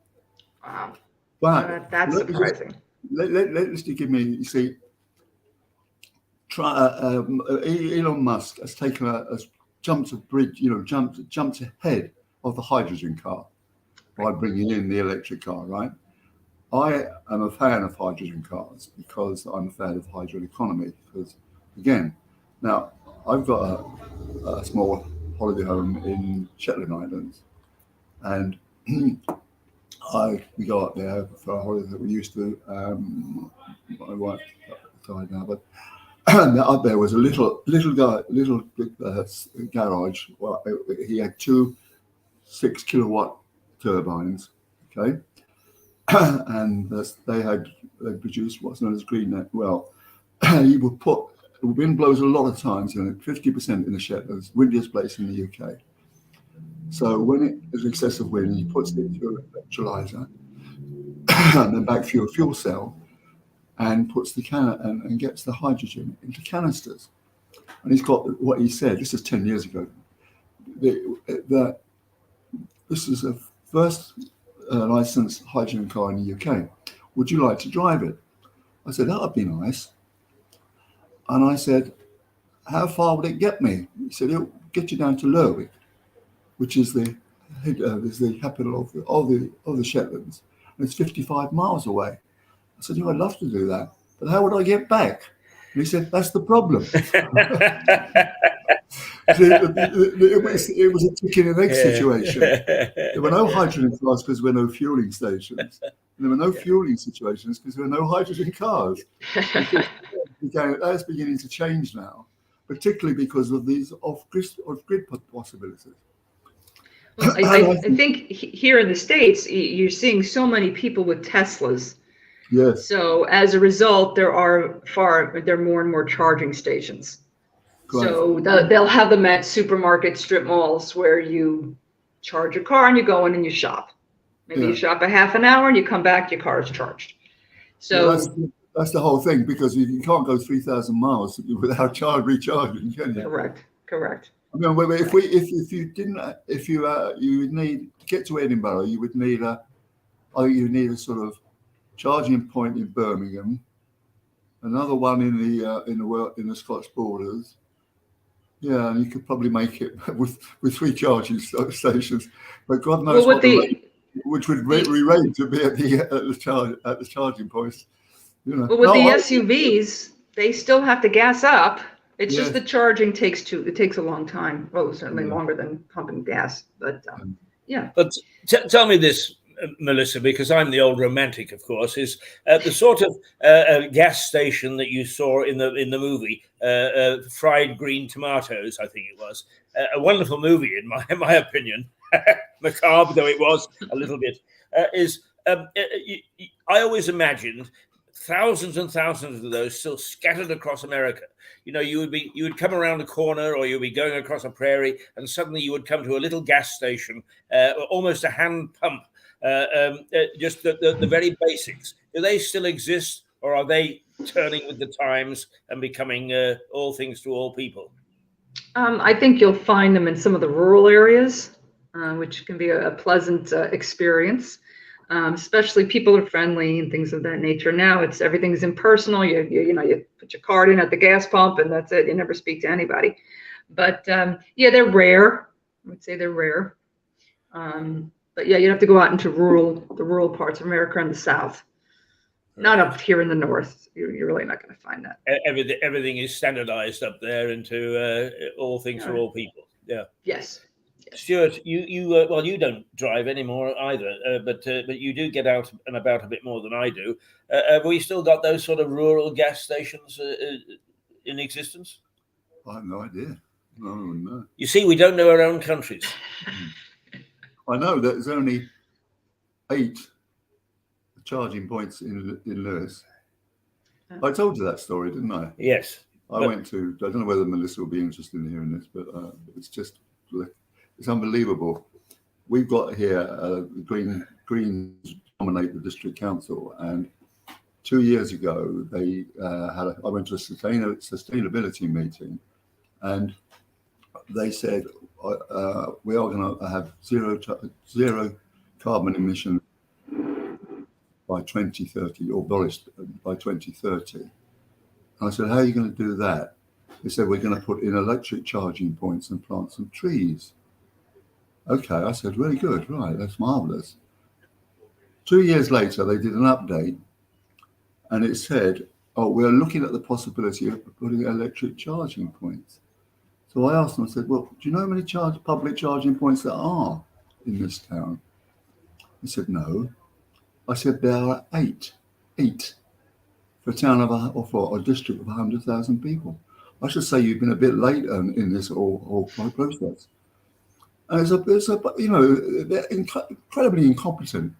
Wow. But That's surprising. Let's give me, you see, Elon Musk has taken has jumped a bridge, jumped ahead of the hydrogen car by bringing in the electric car, right? I am a fan of hydrogen cars because I'm a fan of hydrogen economy. Because again, now I've got a small holiday home in Shetland Islands, and we go up there for a holiday that we used to. My wife died now, but up there was a little garage. Well, he had two 6 kilowatt turbines, okay, and they produced what's known as green net. Well, he would put the wind blows a lot of times, 50% in the Shetlands, windiest place in the UK. So when it is excessive wind, he puts it into an electrolyzer and then back through a fuel cell and puts the and gets the hydrogen into canisters. And he's got what he said. This is 10 years ago. That this is the first licensed hydrogen car in the UK. Would you like to drive it? I said, that would be nice. And I said, how far would it get me? He said, it'll get you down to Lerwick, which is the capital of the Shetlands. And it's 55 miles away. I said, I'd love to do that, but how would I get back? And he said, that's the problem. It was a chicken and egg situation. There were no hydrogen cars because there were no fueling stations. There were no fueling situations because there were no hydrogen cars. That's beginning to change now, particularly because of these off-grid possibilities. Well, I think here in the States, you're seeing so many people with Teslas. Yes. So as a result, there are more and more charging stations. Correct. So they'll have them at supermarket strip malls where you charge your car and you go in and you shop. Maybe you shop a half an hour and you come back, your car is charged. So that's the whole thing, because you can't go 3,000 miles without recharging, can you? Correct. I mean, if you would need to get to Edinburgh, you would need a sort of charging point in Birmingham, another one in the Scotch borders. Yeah, and you could probably make it with 3 charging stations, but God knows which would re-rate to be at the charging points. Well, with the SUVs, they still have to gas up. It's just the charging takes a long time. Well, certainly longer than pumping gas, but yeah. But tell me this, Melissa, because I'm the old romantic, of course, is the sort of gas station that you saw in the movie, Fried Green Tomatoes, I think it was. A wonderful movie, in my opinion, macabre though it was a little bit. I always imagined thousands and thousands of those still scattered across America. You would come around a corner, or you'd be going across a prairie, and suddenly you would come to a little gas station, almost a hand pump. Just the very basics. Do they still exist, or are they turning with the times and becoming all things to all people? I think you'll find them in some of the rural areas, which can be a pleasant experience. Especially people are friendly and things of that nature. Now everything's impersonal. You put your card in at the gas pump and that's it. You never speak to anybody. But they're rare. I would say they're rare. But yeah, you'd have to go out into the rural parts of America and the South. Not up here in the North. You're really not going to find that. Everything is standardized up there into all things for all people. Yeah. Yes. Stuart, you don't drive anymore either, but you do get out and about a bit more than I do. Have we still got those sort of rural gas stations in existence? I have no idea. No. You see, we don't know our own countries. I know that there's only 8 charging points in Lewis. I told you that story, didn't I? Yes. I went to, I don't know whether Melissa will be interested in hearing this, but it's unbelievable. We've got here, Greens dominate the district council, and 2 years ago, I went to a sustainability meeting, and they said, we are going to have zero carbon emission by 2030, or abolished by 2030. And I said, how are you going to do that? They said, we're going to put in electric charging points and plant some trees. Okay, I said, really good, right, that's marvelous. 2 years later, they did an update, and it said, oh, we're looking at the possibility of putting electric charging points. So I asked them, I said, well, do you know how many public charging points there are in this town? He said, no. I said, there are eight for a town or for a district of 100,000 people. I should say you've been a bit late in this whole process. And they're incredibly incompetent.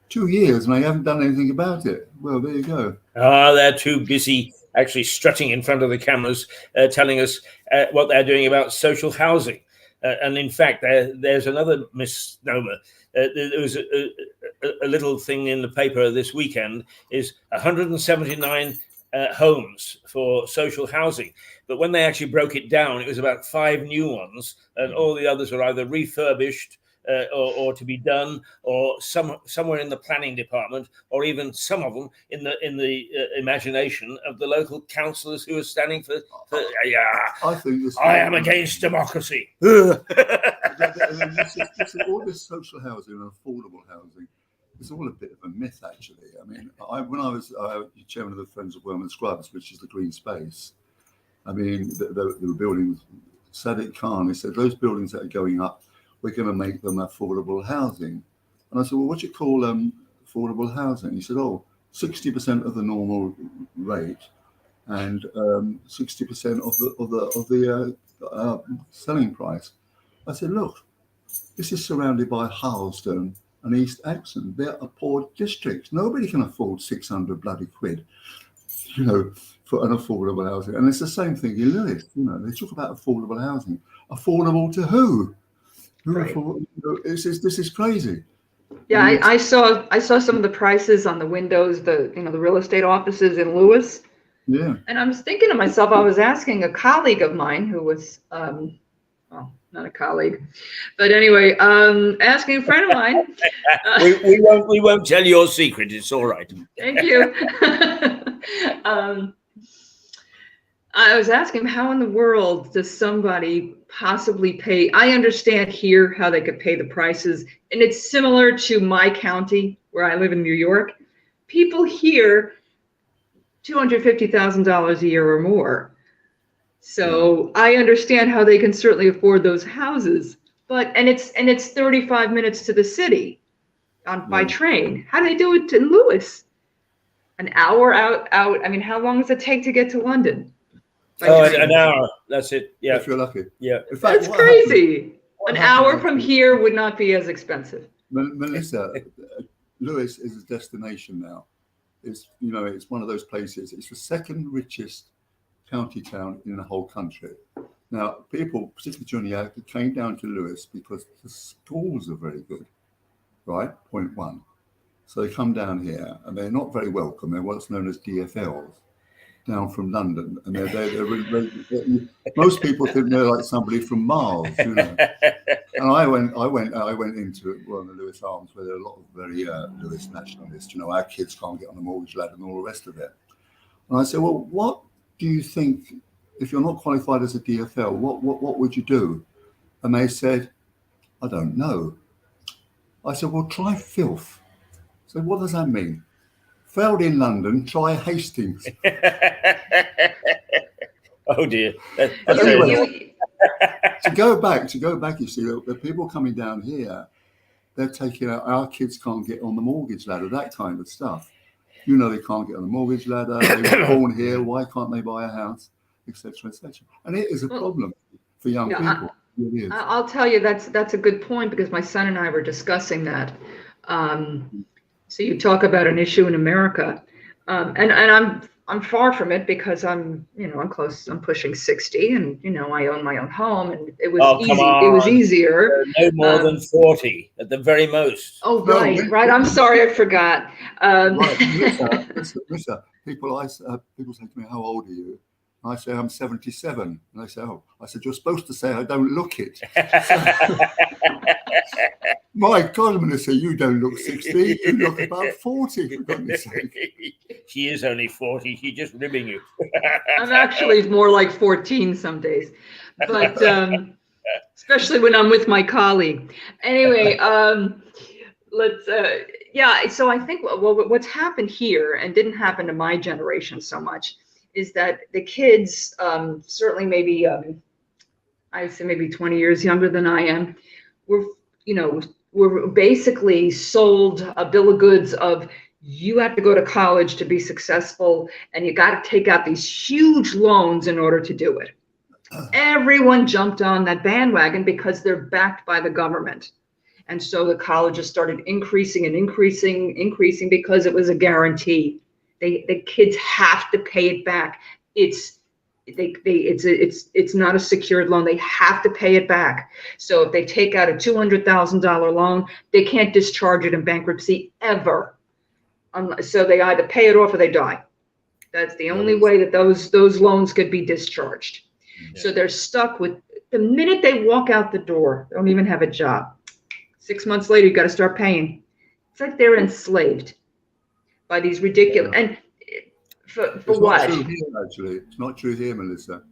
2 years and they haven't done anything about it. Well, there you go. They're too busy actually strutting in front of the cameras, telling us what they're doing about social housing. And in fact, there's another misnomer. There was a little thing in the paper this weekend, is 179 homes for social housing. But when they actually broke it down, it was about 5 new ones, and all the others were either refurbished or to be done, or somewhere in the planning department, or even some of them in the imagination of the local councillors who are standing for I think I am against democracy. All this social housing and affordable housing, it's all a bit of a myth, actually. I mean, when I was chairman of the Friends of Wellman Scrubs, which is the green space, I mean, the buildings, Sadiq Khan, he said, those buildings that are going up, we're going to make them affordable housing. And I said, well, what do you call affordable housing? He said, 60% of the normal rate and 60% of the selling price. I said, look, this is surrounded by Harleston and East Axon. They're a poor district. Nobody can afford 600 bloody quid, for an affordable housing. And it's the same thing in Lewis. They talk about affordable housing. Affordable to who? Right. This is crazy. Yeah, I saw some of the prices on the windows, the real estate offices in Lewis. Yeah. And I was thinking to myself, I was asking a colleague of mine who was, not a colleague, but anyway, asking a friend of mine. We won't tell your secret. It's all right. Thank you. I was asking him, how in the world does somebody possibly pay? I understand here how they could pay the prices, and it's similar to my county where I live in New York. People here, $250,000 a year or more. So I understand how they can certainly afford those houses, and it's 35 minutes to the city by train. How do they do it in Lewis? An hour out. I mean, how long does it take to get to London? An hour. That's it. Yeah. If you're lucky. Yeah. In fact, That's crazy. An hour from here would not be as expensive. Melissa, Lewis is a destination now. It's one of those places. It's the second richest county town in the whole country. Now, people, particularly during the year, came down to Lewis because the schools are very good, right? Point one. So they come down here, and they're not very welcome. They're what's known as DFLs, down from London, and they're really, most people think they're like somebody from Mars, And I went into one of the Lewis Arms where there are a lot of very Lewis nationalists. Our kids can't get on the mortgage ladder and all the rest of it. And I said, well, what do you think if you're not qualified as a DFL? What would you do? And they said, I don't know. I said, well, try filth. So what does that mean? Failed in London, try Hastings. Oh dear. Anyway, to go back, you see, the people coming down here, they're taking out, our kids can't get on the mortgage ladder, that kind of stuff. They can't get on the mortgage ladder, they were born here, why can't they buy a house, etc., etc. And it is a problem for young people. It is. I'll tell you, that's a good point, because my son and I were discussing that. So you talk about an issue in America, and I'm far from it because I'm I'm pushing 60, and I own my own home, and it was Oh, come easy. It was on. easier. No more than 40 at the very most. Oh, No, right. I'm sorry, I forgot. Right, Lisa, people say to me, "How old are you?" And I say, "I'm 77." And they say, "Oh," I said, "You're supposed to say I don't look it." My God, Melissa, you don't look 60. You look about 40, for goodness sake. She is only 40. She's just ribbing you. I'm actually more like 14 some days, but especially when I'm with my colleague. Anyway, let's yeah. So I think what's happened here, and didn't happen to my generation so much, is that the kids, certainly maybe I'd say maybe 20 years younger than I am, we're basically sold a bill of goods of, you have to go to college to be successful, and you got to take out these huge loans in order to do it. Everyone jumped on that bandwagon because they're backed by the government. And so the colleges started increasing and increasing because it was a guarantee. The kids have to pay it back. It's not a secured loan. They have to pay it back. So if they take out a $200,000 loan, they can't discharge it in bankruptcy ever. So they either pay it off or they die. That's the only way that those loans could be discharged. Yeah. So they're stuck with, the minute they walk out the door, they don't even have a job. 6 months later, you got to start paying. It's like they're enslaved by these ridiculous, and for what? It's not true here, actually. It's not true here, Melissa.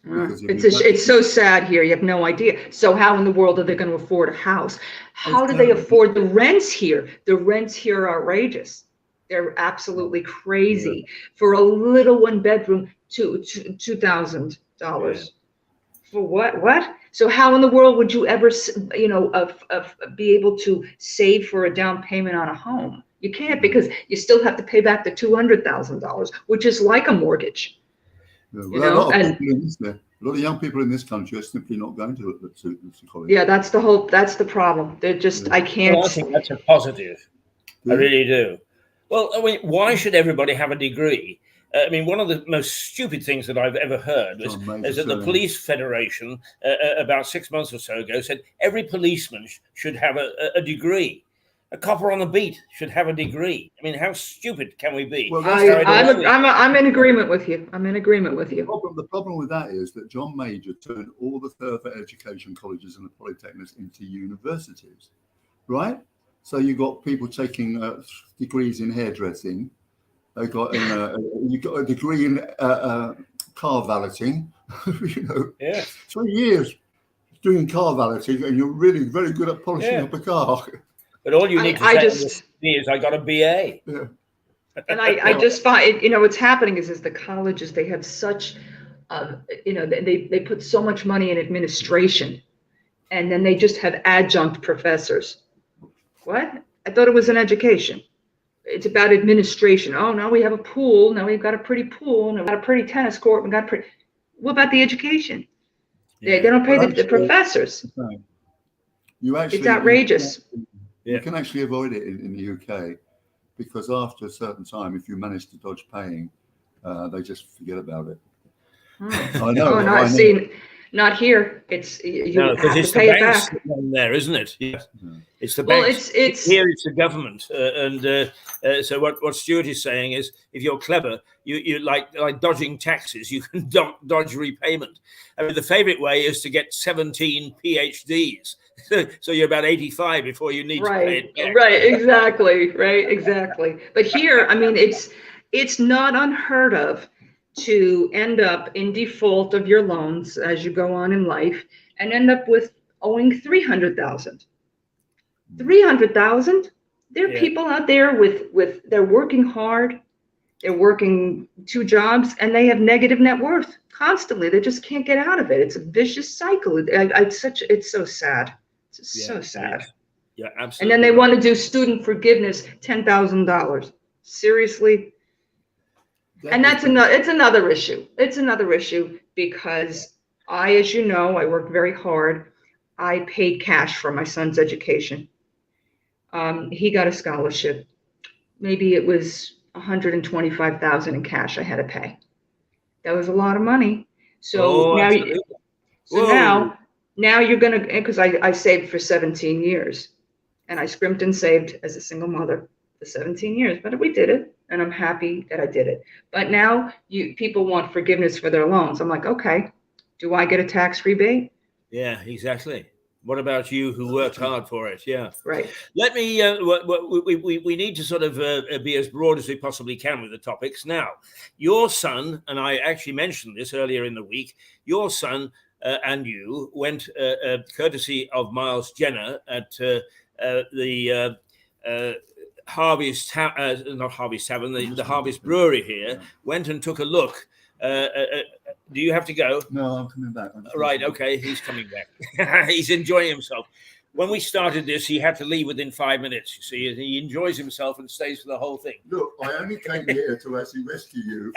It's so sad here. You have no idea. So how in the world are they going to afford a house? How do they afford the rents here? The rents here are outrageous. They're absolutely crazy. Yeah. For a little one bedroom, $2,000. Yeah. For what? So how in the world would you ever, be able to save for a down payment on a home? You can't, because you still have to pay back the $200,000, which is like a mortgage. Yeah, well, a lot of young people in this country are simply not going to college. Yeah, that's the problem. They're just, I can't. Well, I think that's a positive. I really do. Well, I mean, why should everybody have a degree? I mean, one of the most stupid things that I've ever heard is that the Police Federation, about 6 months or so ago, said every policeman should have a degree. A copper on the beat should have a degree. I mean, how stupid can we be? Well, I'm in agreement with you. I'm in agreement with you. The problem with that is that John Major turned all the further education colleges and the polytechnics into universities, right? So you got people taking degrees in hairdressing. They got you got a degree in car valeting. 3 years doing car valeting, and you're really very good at polishing up a car. But all you need to say is, I got a BA. Yeah. And I just find, what's happening is the colleges, they have such, they put so much money in administration, and then they just have adjunct professors. What? I thought it was an education. It's about administration. Oh, now we have a pool. Now we've got a pretty pool. Now we've got a pretty tennis court. We got What about the education? Yeah. They don't pay the professors. It's outrageous. You can actually avoid it in the UK, because after a certain time, if you manage to dodge paying, they just forget about it. I know. Oh, no, I've seen. Not here. It's you have to pay it back. There, isn't it? Yes. Yeah. It's the banks. Well, it's here. It's the government, so what Stuart is saying is, if you're clever, you like dodging taxes, you can dodge repayment. I mean, the favourite way is to get 17 PhDs, so you're about 85 before you need to pay it back. Right. Exactly. But here, I mean, it's not unheard of to end up in default of your loans as you go on in life, and end up with owing $300,000. $300,000. There are people out there with they're working hard, they're working 2 jobs, and they have negative net worth constantly. They just can't get out of it. It's a vicious cycle. It's so sad. It's so sad. Yeah, absolutely. And then they want to do student forgiveness, $10,000. Seriously. And it's another issue. It's another issue because as you know, I work very hard. I paid cash for my son's education. He got a scholarship. maybe it was 125,000 in cash I had to pay. That was a lot of money. So Oh, now, absolutely. so Whoa. now you're gonna, because I saved for 17 years, and I scrimped and saved as a single mother for 17 years, but we did it, and I'm happy that I did it. But now people want forgiveness for their loans. I'm like, okay, do I get a tax rebate? Yeah, exactly. What about you who worked hard for it? Yeah. Right. Let me, we need to sort of be as broad as we possibly can with the topics. Now, your son, and I actually mentioned this earlier in the week, your son and you went, courtesy of Miles Jenner at the Harvey's, not Harvey's Tavern, the Harvey's Brewery here, went and took a look. Do you have to go? No, I'm coming back. Right, okay, he's coming back. He's enjoying himself. When we started this, he had to leave within 5 minutes. You see, he enjoys himself and stays for the whole thing. Look, I only came here to actually rescue you.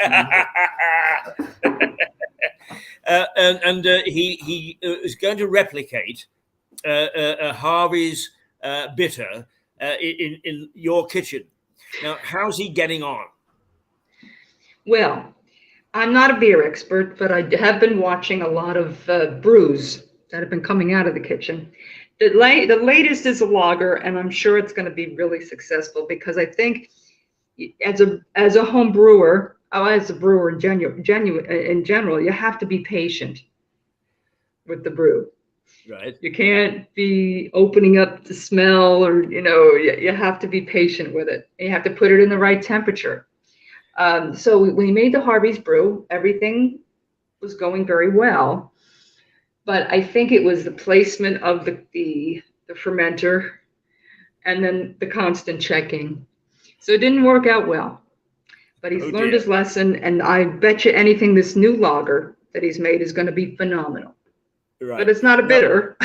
He is going to replicate Harvey's bitter in your kitchen. Now, how's he getting on? Well, I'm not a beer expert, but I have been watching a lot of brews that have been coming out of the kitchen. The latest is a lager, and I'm sure it's going to be really successful because I think as a home brewer, as a brewer in general, you have to be patient with the brew. Right. You can't be opening up the smell, or you have to be patient with it. You have to put it in the right temperature. So we made the Harvey's brew. Everything was going very well, but I think it was the placement of the fermenter and then the constant checking. So it didn't work out well, but he's learned his lesson, and I bet you anything this new lager that he's made is going to be phenomenal. Right. But it's not a bitter.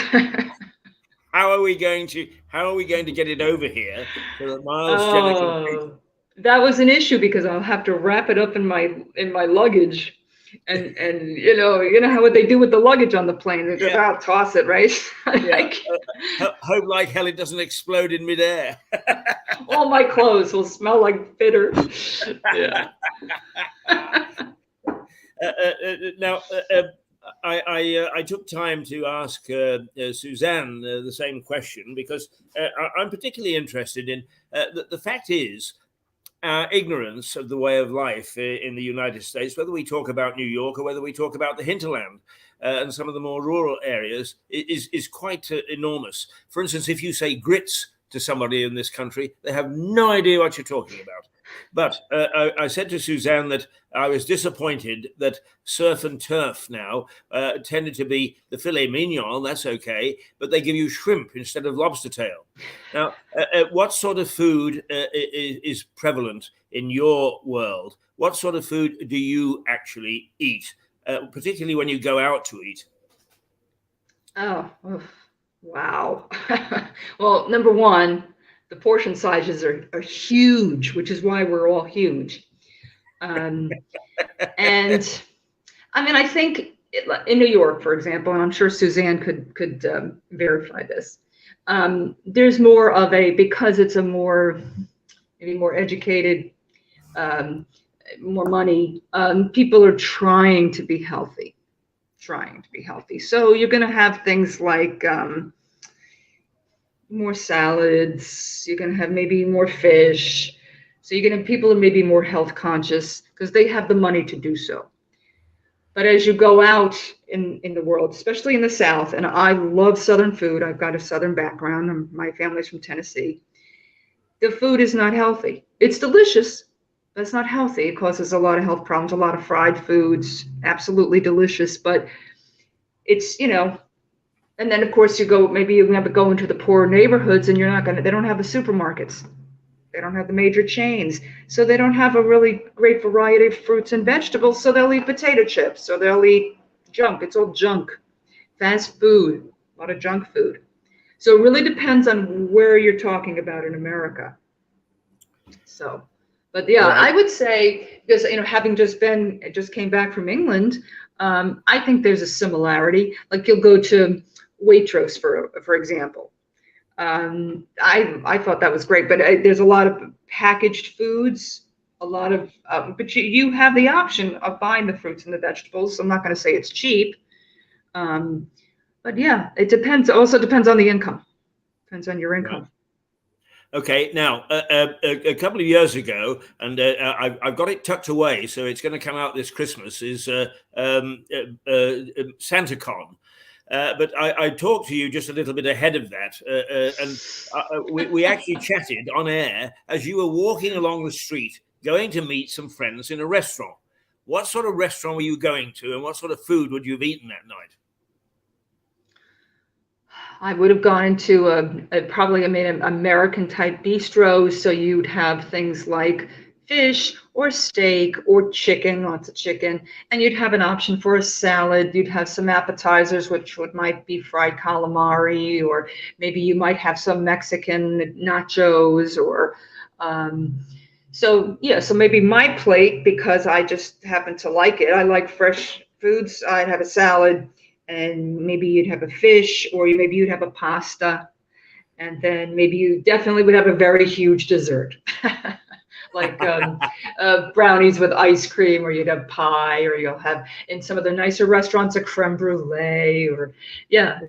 How are we going to get it over here so that Miles Jenner can? That was an issue because I'll have to wrap it up in my luggage, and you know how what they do with the luggage on the plane. They just toss it, right? Yeah. Hope like hell it doesn't explode in midair. All my clothes will smell like bitter. Yeah. Now, I took time to ask Suzanne the same question because I'm particularly interested in the fact is our ignorance of the way of life in the United States, whether we talk about New York or whether we talk about the hinterland and some of the more rural areas, is quite enormous. For instance, if you say grits to somebody in this country, they have no idea what you're talking about. But I said to Suzanne that I was disappointed that surf and turf now tended to be the filet mignon. That's okay, but they give you shrimp instead of lobster tail. Now, what sort of food is prevalent in your world? What sort of food do you actually eat, particularly when you go out to eat? Oh, wow. Well, number one, the portion sizes are huge, which is why we're all huge. And I mean, I think in New York, for example, and I'm sure Suzanne could verify this, there's more of because it's a maybe more educated, more money, people are trying to be healthy. So you're going to have things like more salads, you're going to have maybe more fish. So you're going to have people who may be more health conscious because they have the money to do so. But as you go out in the world, especially in the South, and I love Southern food, I've got a Southern background, and my family's from Tennessee, the food is not healthy. It's delicious, but it's not healthy. It causes a lot of health problems, a lot of fried foods, absolutely delicious, but it's, and then of course maybe you have to go into the poor neighborhoods and they don't have the supermarkets. They don't have the major chains. So they don't have a really great variety of fruits and vegetables. So they'll eat potato chips or they'll eat junk. It's all junk, fast food, a lot of junk food. So it really depends on where you're talking about in America. So, but yeah, I would say, because, having just came back from England, I think there's a similarity. Like you'll go to Waitrose, for example. I thought that was great, but there's a lot of packaged foods, a lot of, but you have the option of buying the fruits and the vegetables. I'm not going to say it's cheap, but yeah, it depends. Also depends on the income. Depends on your income. Okay, now a couple of years ago, and I've got it tucked away, so it's going to come out this Christmas. Is SantaCon. But I talked to you just a little bit ahead of that, and we actually chatted on air as you were walking along the street, going to meet some friends in a restaurant. What sort of restaurant were you going to, and what sort of food would you have eaten that night? I would have gone into probably an American type bistro. So you'd have things like fish or steak or chicken, lots of chicken, and you'd have an option for a salad. You'd have some appetizers, which might be fried calamari, or maybe you might have some Mexican nachos, or so maybe my plate, because I just happen to like it. I like fresh foods. I'd have a salad, and maybe you'd have a fish, or maybe you'd have a pasta, and then maybe you definitely would have a very huge dessert. Like brownies with ice cream, or you'd have pie, or you'll have in some of the nicer restaurants a creme brulee, or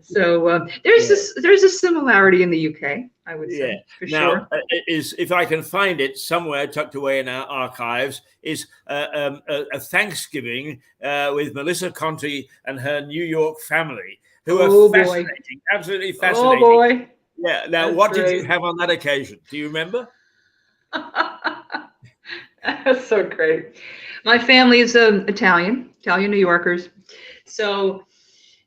So there's a similarity in the UK, I would say, for now, sure. If I can find it somewhere tucked away in our archives, is a Thanksgiving with Melissa Conte and her New York family, who are fascinating, absolutely fascinating. Oh boy! Yeah. Now, what did you have on that occasion? Do you remember? That's so great. My family is Italian New Yorkers. So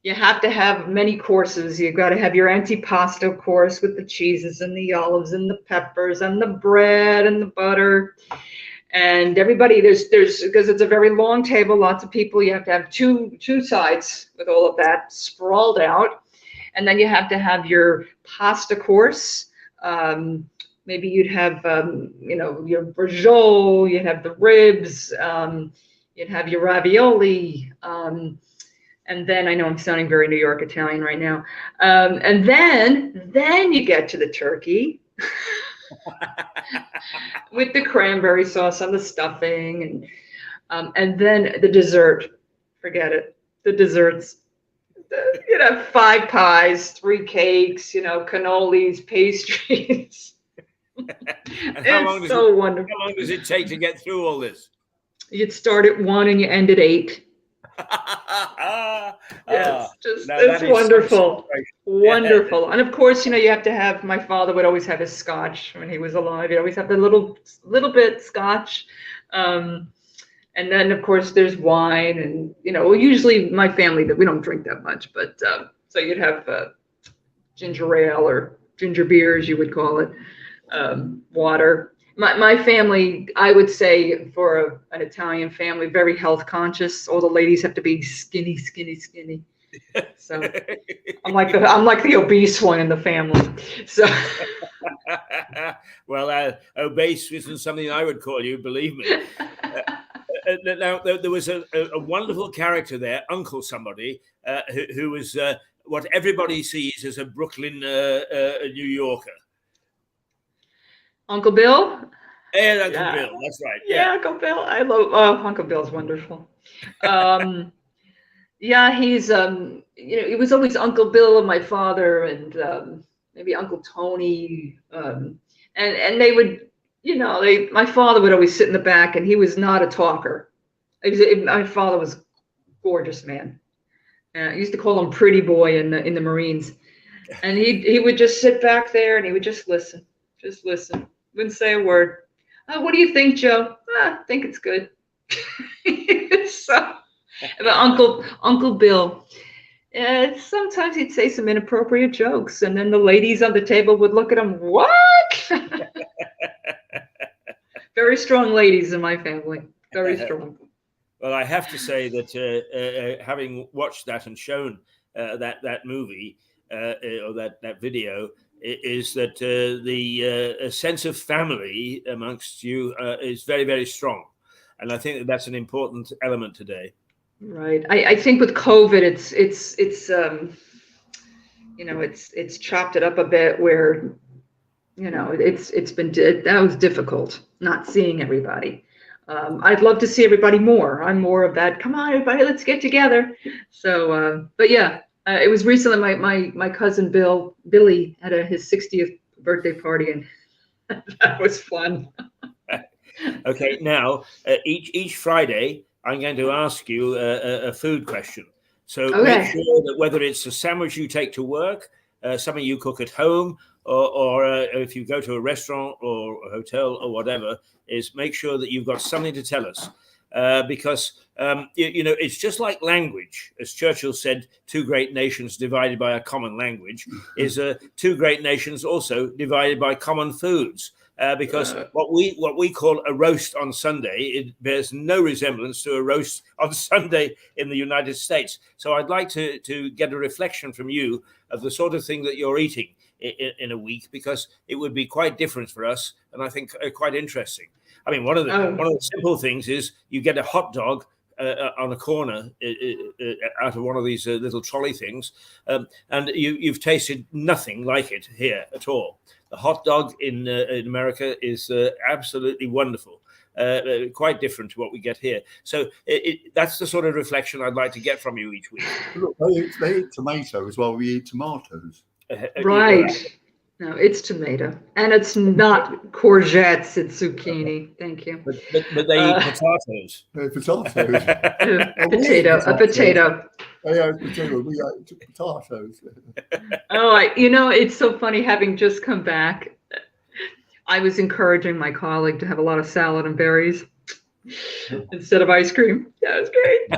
you have to have many courses. You've got to have your antipasto course with the cheeses and the olives and the peppers and the bread and the butter. And everybody, there's because it's a very long table, lots of people. You have to have two sides with all of that sprawled out. And then you have to have your pasta course. Maybe you'd have, your braciole, you'd have the ribs, you'd have your ravioli. And then I know I'm sounding very New York Italian right now. And then you get to the turkey with the cranberry sauce on the stuffing. And then the dessert, forget it, the desserts. 5 pies, 3 cakes, cannolis, pastries. And how long does it take to get through all this? You'd start at 1 and you end at 8. It's wonderful. Wonderful. And of course, you have to have, my father would always have his scotch when he was alive. He'd always have the little bit scotch. And then of course there's wine, and usually my family, that we don't drink that much, but so you'd have ginger ale or ginger beer, as you would call it, water. My family, I would say, for an Italian family, very health conscious. All the ladies have to be skinny. So I'm like the obese one in the family. So well, obese isn't something I would call you, believe me. Now, there was a wonderful character there, Uncle somebody, who was what everybody sees as a Brooklyn New Yorker. Uncle Bill? Yeah, Uncle Bill, that's right. Yeah, Uncle Bill. I love Uncle Bill's wonderful. He's it was always Uncle Bill and my father, and maybe Uncle Tony, and they would, my father would always sit in the back, and he was not a talker. My father was a gorgeous man. I used to call him Pretty Boy in the Marines, and he would just sit back there and he would just listen, wouldn't say a word. What do you think, Joe? I think it's good. So, but Uncle Bill, sometimes he'd say some inappropriate jokes, and then the ladies on the table would look at him. What? Very strong ladies in my family. Very strong. Well, I have to say that having watched that and shown that movie or that video, is that the sense of family amongst you is very, very strong, and I think that's an important element today. Right. I think with COVID, it's chopped it up a bit where, that was difficult not seeing everybody. I'd love to see everybody more. I'm more of that. Come on, everybody, let's get together. So, but yeah, it was recently my cousin Billy had his 60th birthday party, and that was fun. Okay, now each Friday, I'm going to ask you a food question. So make Okay. sure that whether it's a sandwich you take to work, something you cook at home, or if you go to a restaurant or a hotel or whatever, is make sure that you've got something to tell us. Because it's just like language, as Churchill said, two great nations divided by a common language is two great nations also divided by common foods. Because what we call a roast on Sunday, it bears no resemblance to a roast on Sunday in the United States. So I'd like to get a reflection from you of the sort of thing that you're eating in a week, because it would be quite different for us, and I think quite interesting. I mean, one of the simple things is you get a hot dog on a corner out of one of these little trolley things, and you've tasted nothing like it here at all. The hot dog in America is absolutely wonderful, quite different to what we get here. So that's the sort of reflection I'd like to get from you each week. Look, they eat tomato as well. We eat tomatoes. Right. No, it's tomato, and it's not courgettes. It's zucchini. Thank you. But they eat potatoes. Potatoes. A potato. Yeah, potato. We eat potatoes. Oh, it's so funny having just come back. I was encouraging my colleague to have a lot of salad and berries instead of ice cream. That was great.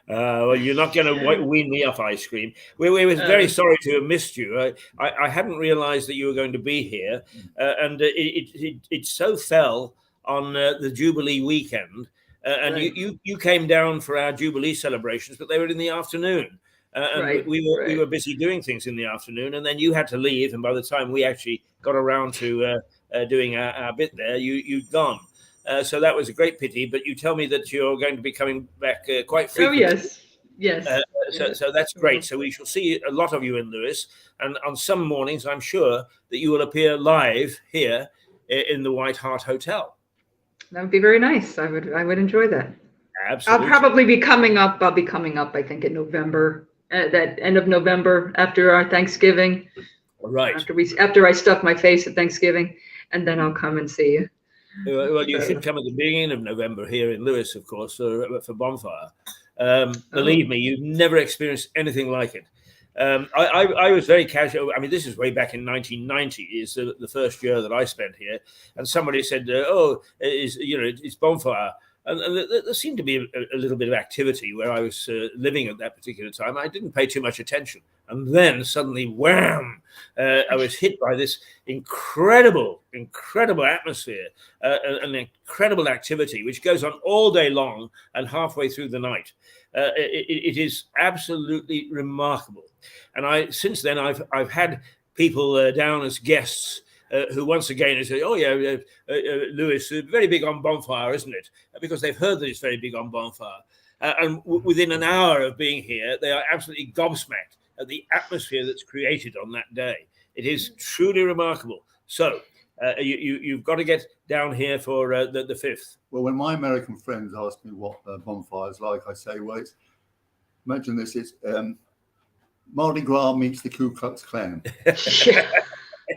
Well, you're not going to wean me off ice cream. We were very sorry to have missed you. I hadn't realized that you were going to be here, and it so fell on the Jubilee weekend, and right. you came down for our Jubilee celebrations, but they were in the afternoon. And right, we were busy doing things in the afternoon, and then you had to leave, and by the time we actually got around to doing our bit there, you'd gone. So that was a great pity, but you tell me that you're going to be coming back quite frequently. Oh, yes. So that's great. So we shall see a lot of you in Lewes, and on some mornings, I'm sure that you will appear live here in the White Hart Hotel. That would be very nice. I would enjoy that. Absolutely. I'll probably be coming up. I'll be coming up, I think, in November, that end of November after our Thanksgiving. Right. After I stuff my face at Thanksgiving, and then I'll come and see you. Well, you should come at the beginning of November here in Lewes, of course, for Bonfire. Believe me, you've never experienced anything like it. I was very casual. I mean, this is way back in 1990. Is the first year that I spent here, and somebody said, it's Bonfire. And there seemed to be a little bit of activity where I was living at that particular time. I didn't pay too much attention. And then suddenly, wham, I was hit by this incredible atmosphere, an incredible activity, which goes on all day long and halfway through the night. It is absolutely remarkable. And since then, I've had people down as guests who once again say, "Oh yeah, Lewes, very big on Bonfire, isn't it?" Because they've heard that it's very big on Bonfire, and within an hour of being here, they are absolutely gobsmacked at the atmosphere that's created on that day. It is truly remarkable. So you've got to get down here for the 5th. Well, when my American friends ask me what Bonfire is like, I say, well, imagine this: it's Mardi Gras meets the Ku Klux Klan.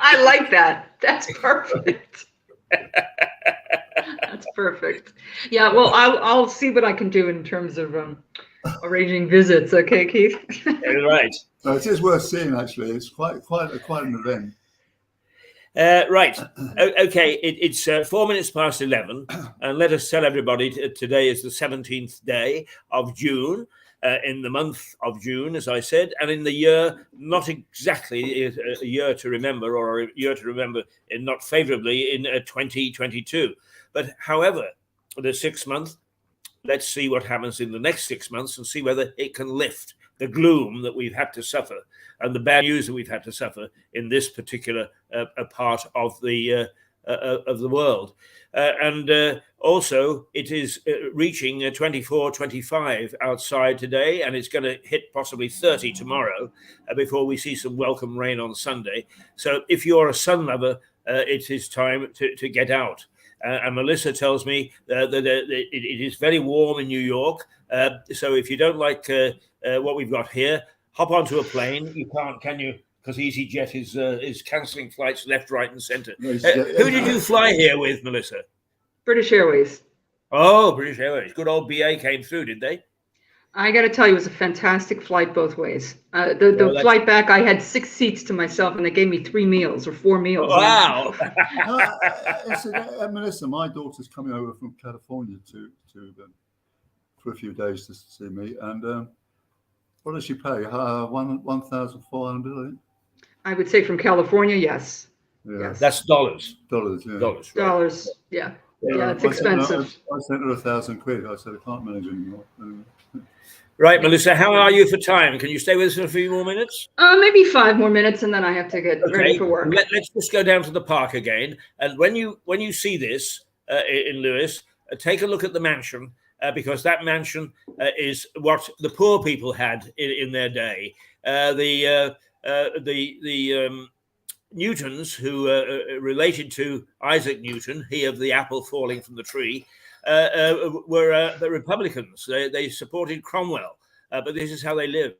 I like that. That's perfect. That's perfect. Yeah, well, I'll see what I can do in terms of arranging visits. Okay, Keith. Right. No, it is worth seeing. Actually, it's quite an event. Right. Okay. It's 4 minutes past 11, and let us tell everybody today is the 17th day of June. In the month of June, as I said, and in the year, not exactly a year to remember, or a year to remember in not favorably in 2022. But however, the 6th month, let's see what happens in the next 6 months and see whether it can lift the gloom that we've had to suffer and the bad news that we've had to suffer in this particular part of the of the world. And also, it is reaching 24, 25 outside today, and it's going to hit possibly 30 tomorrow before we see some welcome rain on Sunday. So if you're a sun lover, it is time to get out. And Melissa tells me that it is very warm in New York. So if you don't like what we've got here, hop onto a plane. You can't, can you? Because EasyJet is cancelling flights left, right, and centre. Who did you fly here with, Melissa? British Airways. Oh, British Airways. Good old BA came through, did they? I got to tell you, it was a fantastic flight both ways. The flight back, I had 6 seats to myself, and they gave me 3 meals or 4 meals. Wow. Melissa, my daughter's coming over from California for a few days to see me, and what does she pay? $1,400. I would say from California, yes. Yeah. Yes. That's dollars. Dollars, yeah. Dollars. Right. Dollars, yeah. Yeah, it's expensive. I sent her £1,000. I said I can't manage anymore. Right, Melissa, how are you for time? Can you stay with us for a few more minutes? Maybe 5 more minutes, and then I have to get ready for work. Let's just go down to the park again. And when you see this in Lewis, take a look at the mansion, because that mansion is what the poor people had in their day. The Newtons, who related to Isaac Newton, he of the apple falling from the tree, were the Republicans. They supported Cromwell, but this is how they lived.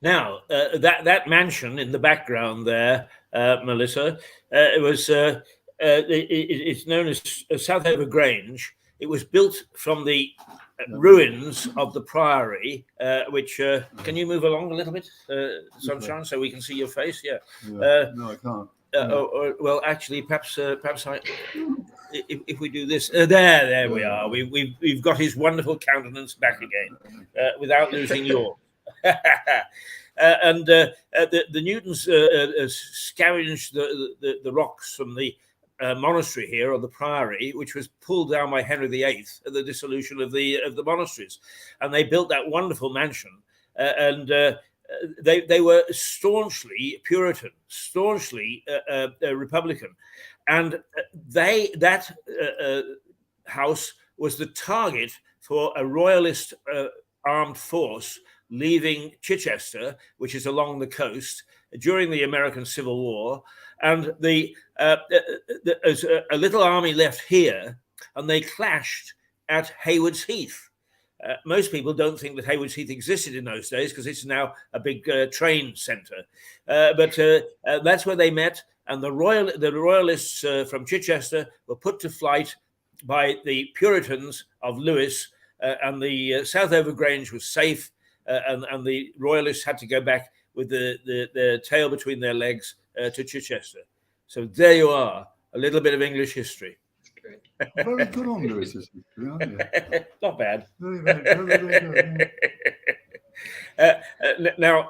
Now, that mansion in the background there, Melissa, it's known as Southover Grange. It was built from the ruins of the priory, which, can you move along a little bit, Sunshine, so we can see your face? Yeah. No, I can't. Well, actually, perhaps if we do this, there we are. We've got his wonderful countenance back again, without losing yours. And the Newtons scavenged the rocks from the monastery here, or the priory, which was pulled down by Henry VIII at the dissolution of the monasteries, and they built that wonderful mansion. And they were staunchly Puritan, staunchly Republican, and that house was the target for a royalist armed force leaving Chichester, which is along the coast, during the American Civil War. And there's a little army left here, and they clashed at Haywards Heath. Most people don't think that Haywards Heath existed in those days, because it's now a big train centre. But that's where they met, and the royalists from Chichester were put to flight by the Puritans of Lewis, and the Southover Grange was safe, and the royalists had to go back with the tail between their legs to Chichester. So there you are, a little bit of English history. Very good on Lewis's history, aren't you? Not bad. Very good. Now,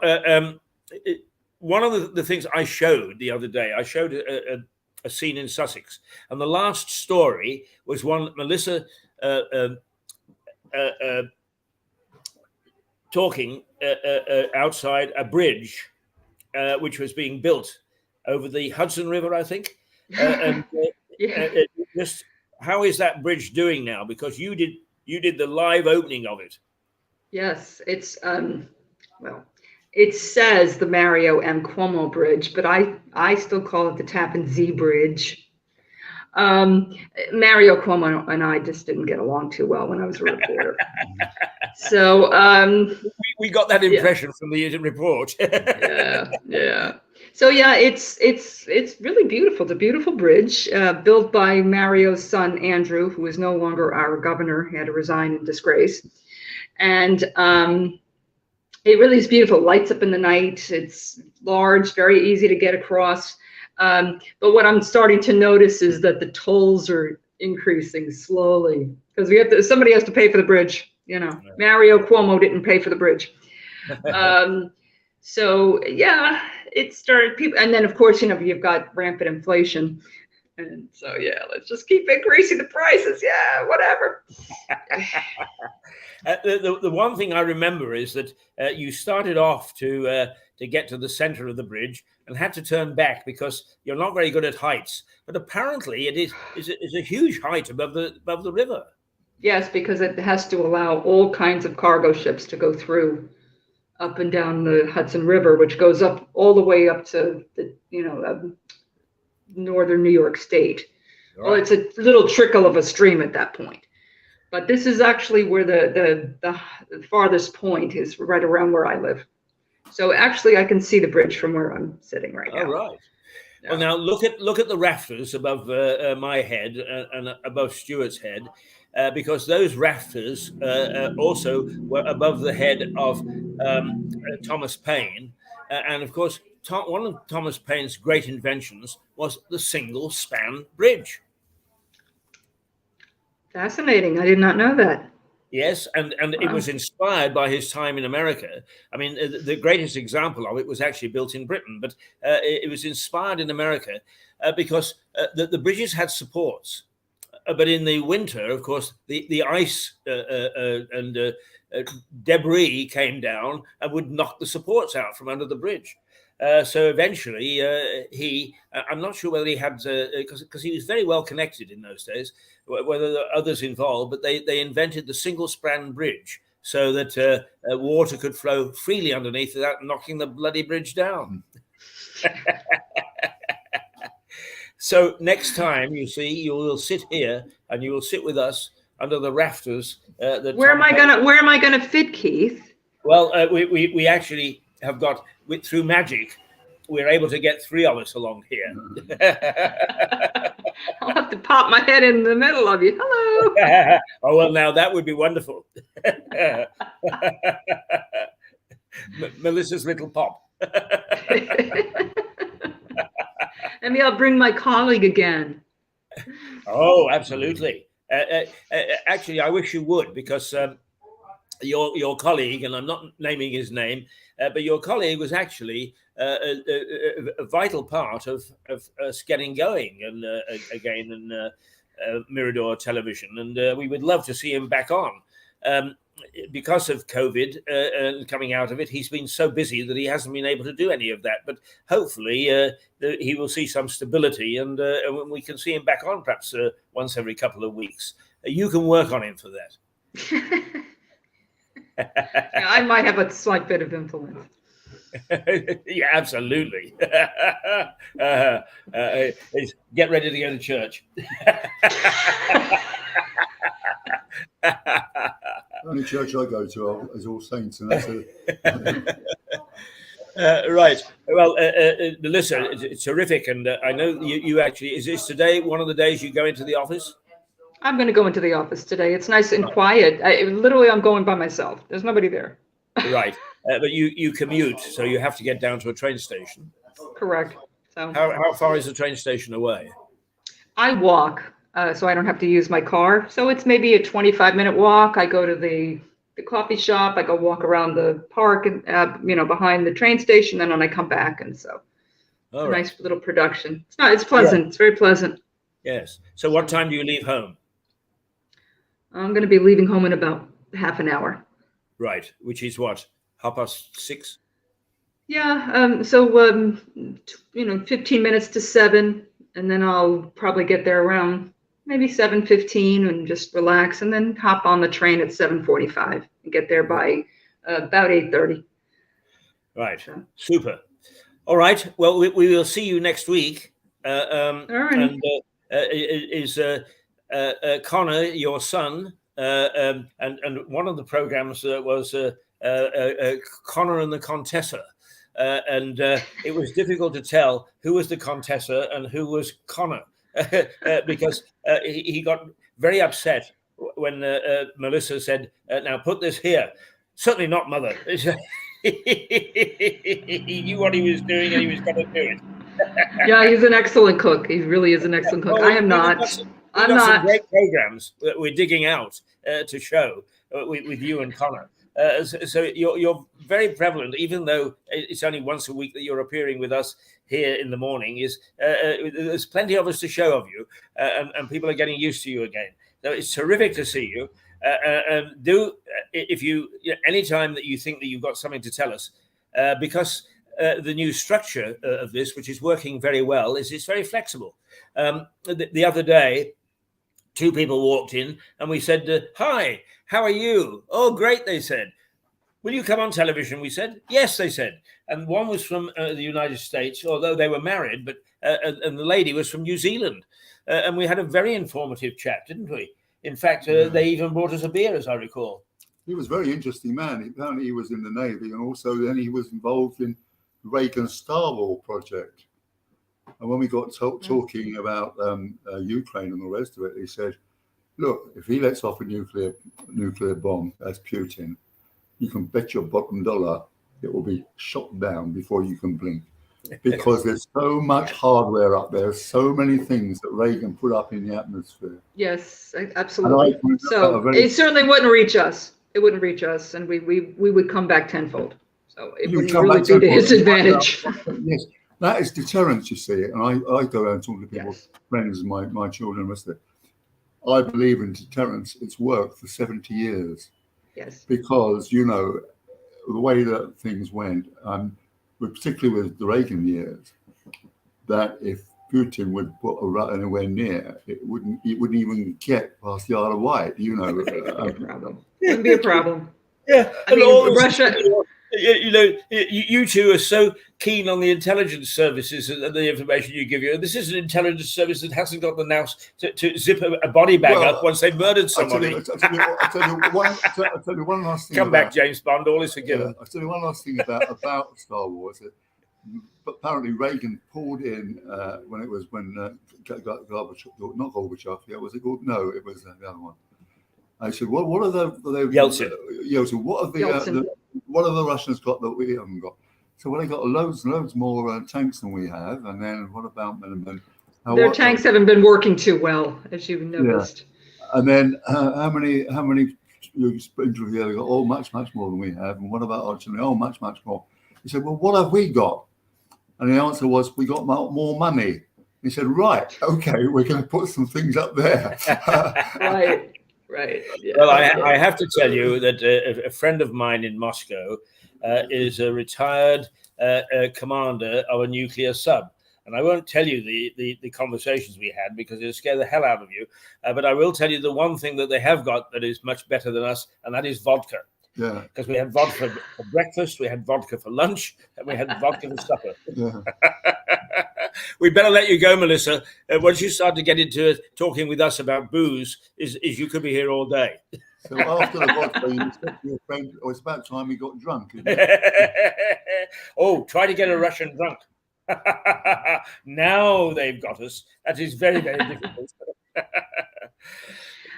one of the things I showed the other day, I showed a scene in Sussex, and the last story was one Melissa talking outside a bridge which was being built over the Hudson River, I think. And just how is that bridge doing now? Because you did the live opening of it. Yes, it's well, It says the Mario M. Cuomo Bridge, but I still call it the Tappan Zee Bridge. Mario Cuomo and I just didn't get along too well when I was a reporter. So we got that impression from the report. yeah. So yeah, it's really beautiful. It's a beautiful bridge built by Mario's son Andrew, who is no longer our governor. He had to resign in disgrace, and it really is beautiful. Lights up in the night. It's large, very easy to get across. But what I'm starting to notice is that the tolls are increasing slowly because somebody has to pay for the bridge. You know, Mario Cuomo didn't pay for the bridge. So yeah, it started people, and then of course, you know, you've got rampant inflation. And so yeah, let's just keep increasing the prices. Yeah, whatever. The one thing I remember is that you started off to get to the center of the bridge and had to turn back because you're not very good at heights. But apparently, it is a huge height above the river. Yes, because it has to allow all kinds of cargo ships to go through up and down the Hudson River, which goes up all the way up to the northern New York State. Right. Well, it's a little trickle of a stream at that point. But this is actually where the farthest point is, right around where I live. So actually, I can see the bridge from where I'm sitting right now. Oh, right. Yeah. Well, now look at the rafters above my head and above Stuart's head, because those rafters also were above the head of Thomas Paine, and of course, one of Thomas Paine's great inventions was the single-span bridge. Fascinating. I did not know that. Yes, and wow. It was inspired by his time in America. I mean, the greatest example of it was actually built in Britain, but it was inspired in America because the bridges had supports. But in the winter, of course, the ice and debris came down and would knock the supports out from under the bridge. So eventually, I'm not sure whether he had, because he was very well connected in those days, whether there were others involved, but they invented the single-span bridge so that water could flow freely underneath without knocking the bloody bridge down. So next time, you see, you will sit here and you will sit with us under the rafters. Where am I gonna fit, Keith? Well, we actually have got, through magic, we're able to get three of us along here. I'll have to pop my head in the middle of you. Hello. Oh, well, now that would be wonderful. Melissa's little pop. Maybe I'll bring my colleague again. Oh, absolutely. Actually, I wish you would, because your colleague, and I'm not naming his name, but your colleague was actually a vital part of us getting going and again in Mirador Television, and we would love to see him back on. Because of COVID and coming out of it, he's been so busy that he hasn't been able to do any of that. But hopefully he will see some stability, and we can see him back on perhaps once every couple of weeks. You can work on him for that. Yeah, I might have a slight bit of influence. Yeah, absolutely. Get ready to go to church. Only church I go to is All Saints, and that's right. Well, Melissa, it's terrific, and I know you actually. Is this today one of the days you go into the office? I'm going to go into the office today. It's nice and quiet. I'm going by myself. There's nobody there. Right, but you commute, so you have to get down to a train station. Correct. So how far is the train station away? I walk. So I don't have to use my car. So it's maybe a 25-minute walk. I go to the coffee shop. I go walk around the park and behind the train station, and then I come back. And so it's a nice little production. It's pleasant. Yeah. It's very pleasant. Yes. So what time do you leave home? I'm going to be leaving home in about half an hour. Right. Which is what? 6:30? Yeah. So 15 minutes to 7, and then I'll probably get there around maybe 7:15 and just relax, and then hop on the train at 7:45 and get there by about 8:30. Right. So. Super. All right. Well, we will see you next week. All right. And is Connor your son? And one of the programs was Connor and the Contessa. And it was difficult to tell who was the Contessa and who was Connor because he got very upset when Melissa said, now put this here. Certainly not, Mother. He knew what he was doing and he was going to do it. Yeah, he's an excellent cook. He really is an excellent cook. I am not. I'm got some not. great programs that we're digging out to show with you and Connor. So you're very prevalent, even though it's only once a week that you're appearing with us here in the morning. There's plenty of us to show of you, and people are getting used to you again. So it's terrific to see you. If you anytime that you think that you've got something to tell us, because the new structure of this, which is working very well, is it's very flexible. The other day, 2 people walked in and we said, hi, how are you? Oh, great, they said. Will you come on television? We said, yes, they said. And one was from the United States, although they were married, but and the lady was from New Zealand. And we had a very informative chat, didn't we? In fact, they even brought us a beer, as I recall. He was a very interesting man. Apparently he was in the Navy, and also then he was involved in Reagan's Star Wars project. And when we got talking about Ukraine and the rest of it, he said, look, if he lets off a nuclear bomb, as Putin, you can bet your bottom dollar it will be shot down before you can blink. Because there's so much hardware up there, so many things that Reagan put up in the atmosphere. Yes, absolutely. So very, it certainly wouldn't reach us. It wouldn't reach us, and we would come back tenfold. So it wouldn't really be to his advantage. Yes, that is deterrence, you see. And I go around talking to people, Yes. friends, my children, and the rest of it. I believe in deterrence. It's worked for 70 years. Yes. Because, you know, the way that things went, particularly with the Reagan years, that if Putin would put a rat anywhere near, it wouldn't even get past the Isle of Wight, you know. Wouldn't be a problem. Yeah, I mean, Russia. You two are so keen on the intelligence services and the information you give you. This is an intelligence service that hasn't got the nous to zip a body bag up once they've murdered somebody. I'll tell you one last thing. Come back, James Bond. All is forgiven. I'll tell you one last thing about Star Wars. But apparently Reagan pulled in when Gorbachev, not Gorbachev. Yeah, was it called? No, it was the other one. I said, "What are the Yeltsin? What have the Russians got that we haven't got?" So well, they got loads more tanks than we have. And then what about them? Their tanks haven't been working too well, as you've noticed. Yeah. And then how many you spent together? Got much more than we have. And what about Argentina? Oh, much more. He said, "Well, what have we got?" And the answer was, "We got more money." He said, "Right, okay, we're going to put some things up there." Right. Yeah. Well, I have to tell you that a friend of mine in Moscow is a retired commander of a nuclear sub. And I won't tell you the conversations we had because it'll scare the hell out of you. But I will tell you the one thing that they have got that is much better than us, and that is vodka. Yeah. Because we had vodka for breakfast, we had vodka for lunch, and we had vodka for supper. Yeah. We better let you go, Melissa. Once you start to get into talking with us about booze, is you could be here all day. So after the vodka, you said to your friend, "Oh, it's about time we got drunk." Oh, try to get a Russian drunk. Now they've got us. That is very, very difficult.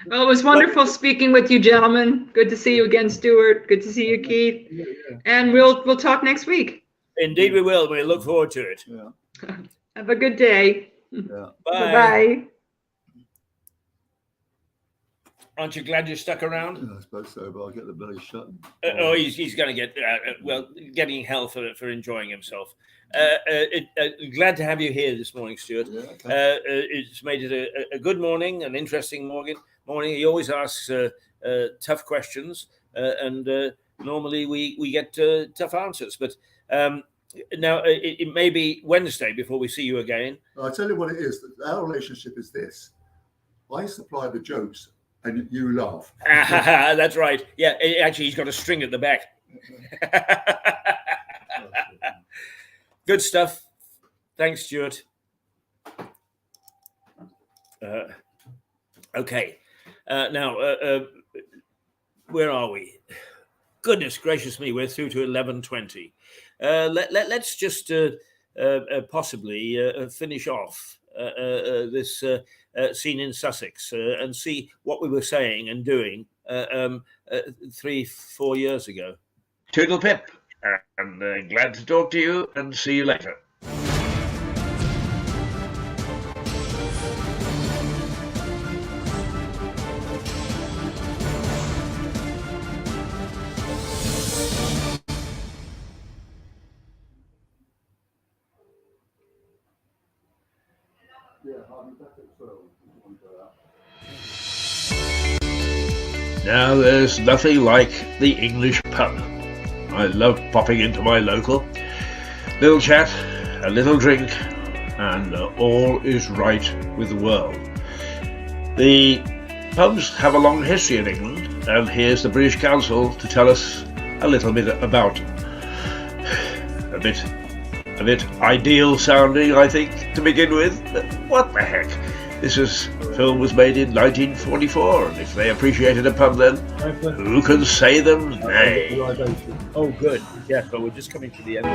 Well, it was wonderful speaking with you, gentlemen. Good to see you again, Stuart. Good to see you, Keith. Yeah. And we'll talk next week. Indeed, we will. We look forward to it. Yeah. Have a good day. Yeah. Bye. Bye. Aren't you glad you stuck around? I suppose so, but I'll get the belly shut. He's going to get getting hell for enjoying himself. Glad to have you here this morning, Stuart. Yeah, okay. It's made it a good morning, an interesting morning. He always asks tough questions, and normally we get tough answers. But now it may be Wednesday before we see you again. I'll tell you what it is. Our relationship is this: I supply the jokes, and you laugh. That's right. Yeah, actually, he's got a string at the back. Good stuff. Thanks, Stuart. Okay. Now, where are we? Goodness gracious me, we're through to 11:20. Let's just possibly finish off this scene in Sussex and see what we were saying and doing 3-4 years ago. Toodle pip, and glad to talk to you, and see you later. Now there's nothing like the English pub. I love popping into my local. Little chat, a little drink, and all is right with the world. The pubs have a long history in England, and here's the British Council to tell us a little bit about them. A bit ideal sounding, I think, to begin with. But what the heck? This film was made in 1944, and if they appreciated a pub then, who can say them nay? Oh, good. Yeah, but we're just coming to the end.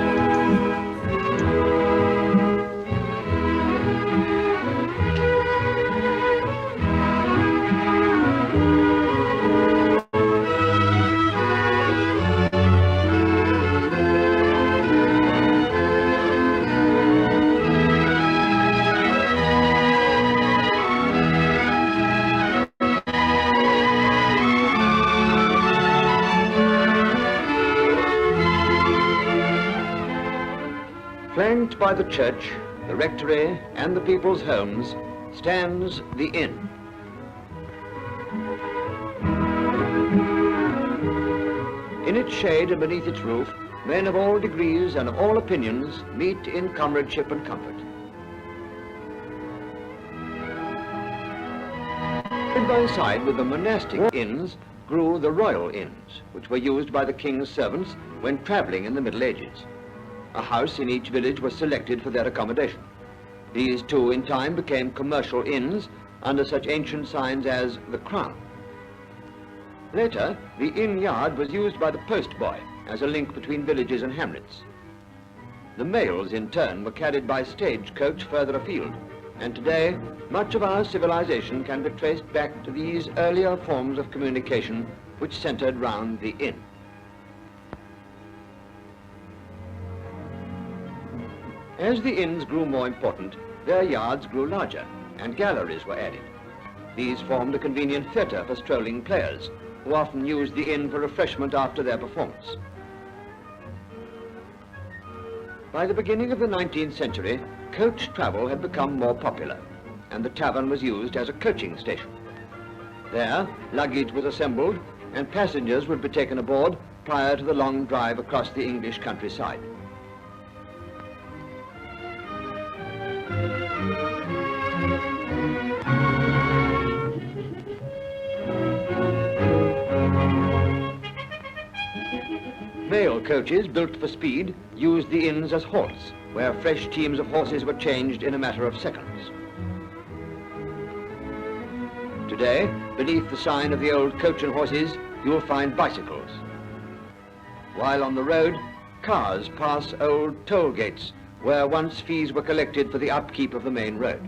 Flanked by the church, the rectory, and the people's homes, stands the inn. In its shade and beneath its roof, men of all degrees and of all opinions meet in comradeship and comfort. Side by side with the monastic inns grew the royal inns, which were used by the king's servants when travelling in the Middle Ages. A house in each village was selected for their accommodation. These too in time became commercial inns under such ancient signs as the Crown. Later, the inn yard was used by the postboy as a link between villages and hamlets. The mails in turn were carried by stagecoach further afield, and today much of our civilization can be traced back to these earlier forms of communication which centered round the inn. As the inns grew more important, their yards grew larger and galleries were added. These formed a convenient theatre for strolling players, who often used the inn for refreshment after their performance. By the beginning of the 19th century, coach travel had become more popular, and the tavern was used as a coaching station. There, luggage was assembled, and passengers would be taken aboard prior to the long drive across the English countryside. Mail coaches built for speed used the inns as halts, where fresh teams of horses were changed in a matter of seconds. Today, beneath the sign of the old coach and horses, you'll find bicycles. While on the road, cars pass old toll gates, where once fees were collected for the upkeep of the main road.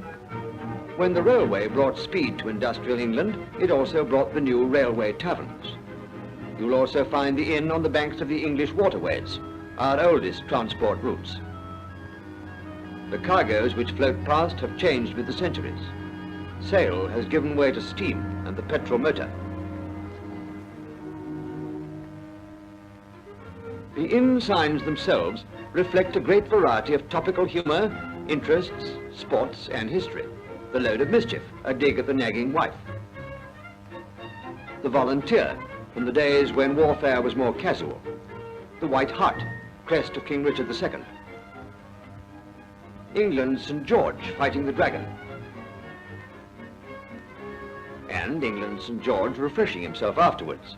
When the railway brought speed to industrial England, it also brought the new railway taverns. You'll also find the inn on the banks of the English waterways, our oldest transport routes. The cargoes which float past have changed with the centuries. Sail has given way to steam and the petrol motor. The inn signs themselves reflect a great variety of topical humour, interests, sports and history. The load of mischief, a dig at the nagging wife. The volunteer, from the days when warfare was more casual. The White Hart, crest of King Richard II. England's St. George fighting the dragon. And England's St. George refreshing himself afterwards.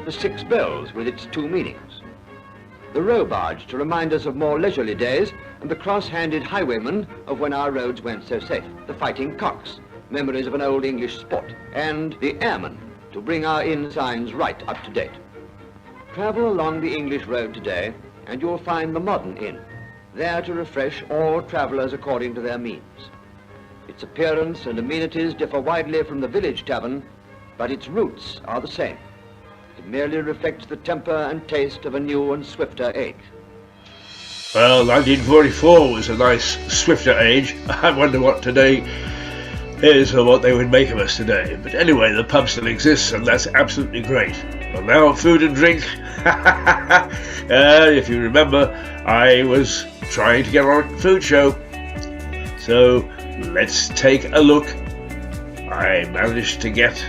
The Six Bells with its two meanings. the row barge to remind us of more leisurely days, and the cross-handed highwayman of when our roads weren't so safe, the fighting cocks, memories of an old English sport, and the airman to bring our inn signs right up to date. Travel along the English road today and you'll find the modern inn, there to refresh all travellers according to their means. Its appearance and amenities differ widely from the village tavern, but its roots are the same. It merely reflects the temper and taste of a new and swifter age. Well, 1944 was a nice, swifter age. I wonder what today is or what they would make of us today. But anyway, the pub still exists, and that's absolutely great. Well, now food and drink. If you remember, I was trying to get on a food show. So let's take a look. I managed to get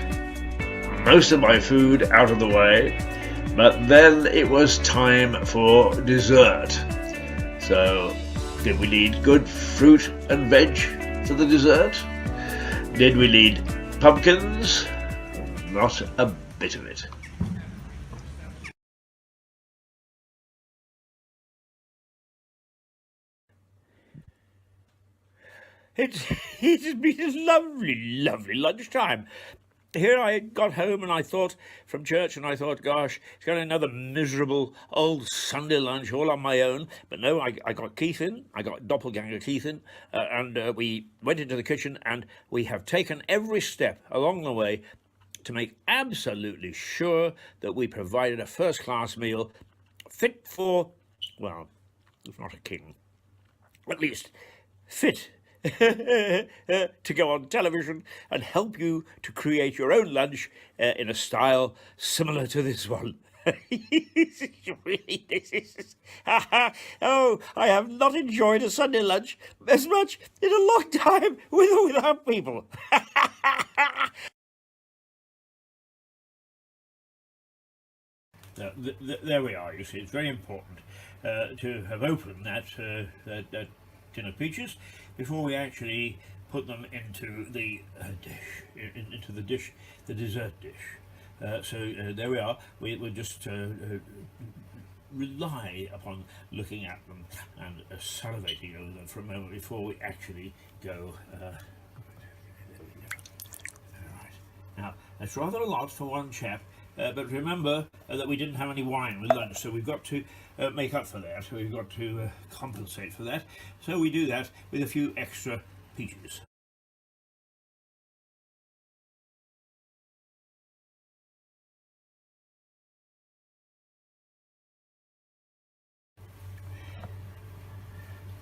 most of my food out of the way, but then it was time for dessert. So, did we need good fruit and veg for the dessert? Did we need pumpkins? Not a bit of it. It's been a lovely lunchtime. Here I got home and I thought, from church, and I thought, gosh, it's got another miserable old Sunday lunch all on my own. But no, I got Keith in, I got doppelganger Keith in, and we went into the kitchen, and we have taken every step along the way to make absolutely sure that we provided a first-class meal fit for, well, if not a king, at least fit to go on television and help you to create your own lunch in a style similar to this one. Really, this is... oh, I have not enjoyed a Sunday lunch as much in a long time with or without people. There we are. You see, it's very important to have opened that tin of peaches before we actually put them into the dish, the dessert dish. So there we are. We'll just rely upon looking at them and salivating over them for a moment before we actually go. There we go. All right. Now that's rather a lot for one chap. But remember that we didn't have any wine with lunch, so we've got to make up for that. We've got to compensate for that. So we do that with a few extra peaches.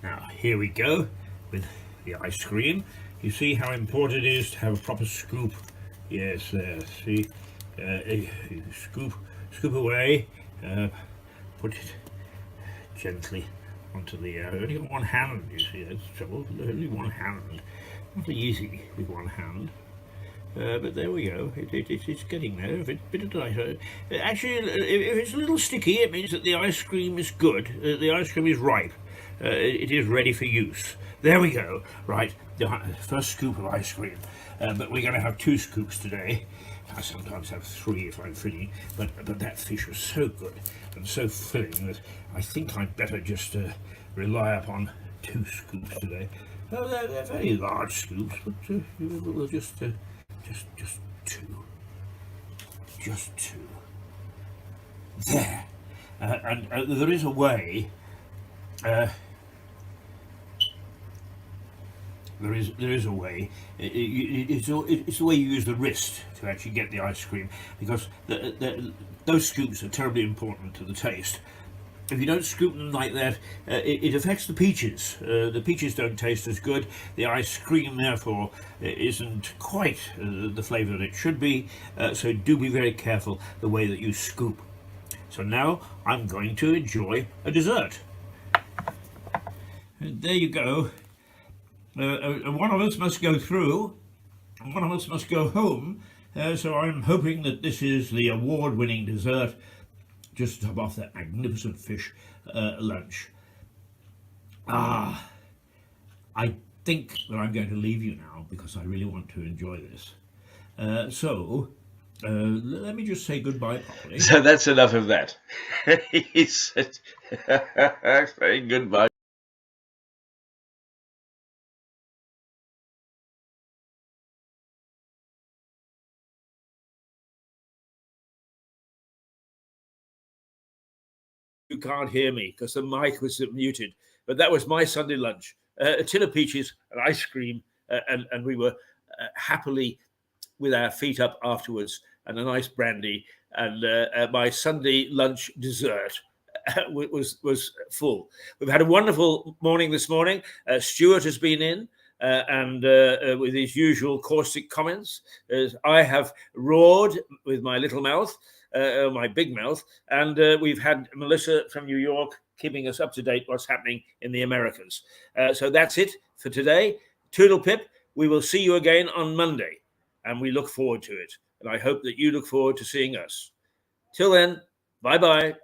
Now here we go with the ice cream. You see how important it is to have a proper scoop. Yes, there. See. Scoop away, put it gently onto the only one hand, you see, that's the trouble, only one hand, not easy with one hand, but there we go, it's getting there, a bit lighter. Actually, if it's a little sticky, it means that the ice cream is good, the ice cream is ripe, it is ready for use. There we go, right, the first scoop of ice cream, but we're going to have 2 scoops today. I sometimes have 3 if I'm feeling, but that fish was so good and so filling that I think I'd better just rely upon 2 scoops today. Well, they're very large scoops, but we'll just 2. Just 2. There. And there is a way. There is a way. It's the way you use the wrist to actually get the ice cream, because those scoops are terribly important to the taste. If you don't scoop them like that, it affects the peaches. The peaches don't taste as good. The ice cream, therefore, isn't quite the flavour that it should be. So do be very careful the way that you scoop. So now I'm going to enjoy a dessert. And there you go. One of us must go through, and one of us must go home, so I'm hoping that this is the award-winning dessert just to top off that magnificent fish lunch. I think that I'm going to leave you now because I really want to enjoy this. So Let me just say goodbye properly. So that's enough of that. He said, saying goodbye. You can't hear me because the mic was muted, but that was my Sunday lunch. A tin of peaches, an ice cream, and we were happily with our feet up afterwards, and a nice brandy. And my Sunday lunch dessert was full. We've had a wonderful morning this morning. Stuart has been in. And with his usual caustic comments, as I have roared with my little mouth, my big mouth, and we've had Melissa from New York keeping us up to date what's happening in the Americas. So that's it for today. Toodle pip. We will see you again on Monday, and we look forward to it. And I hope that you look forward to seeing us. Till then, bye-bye.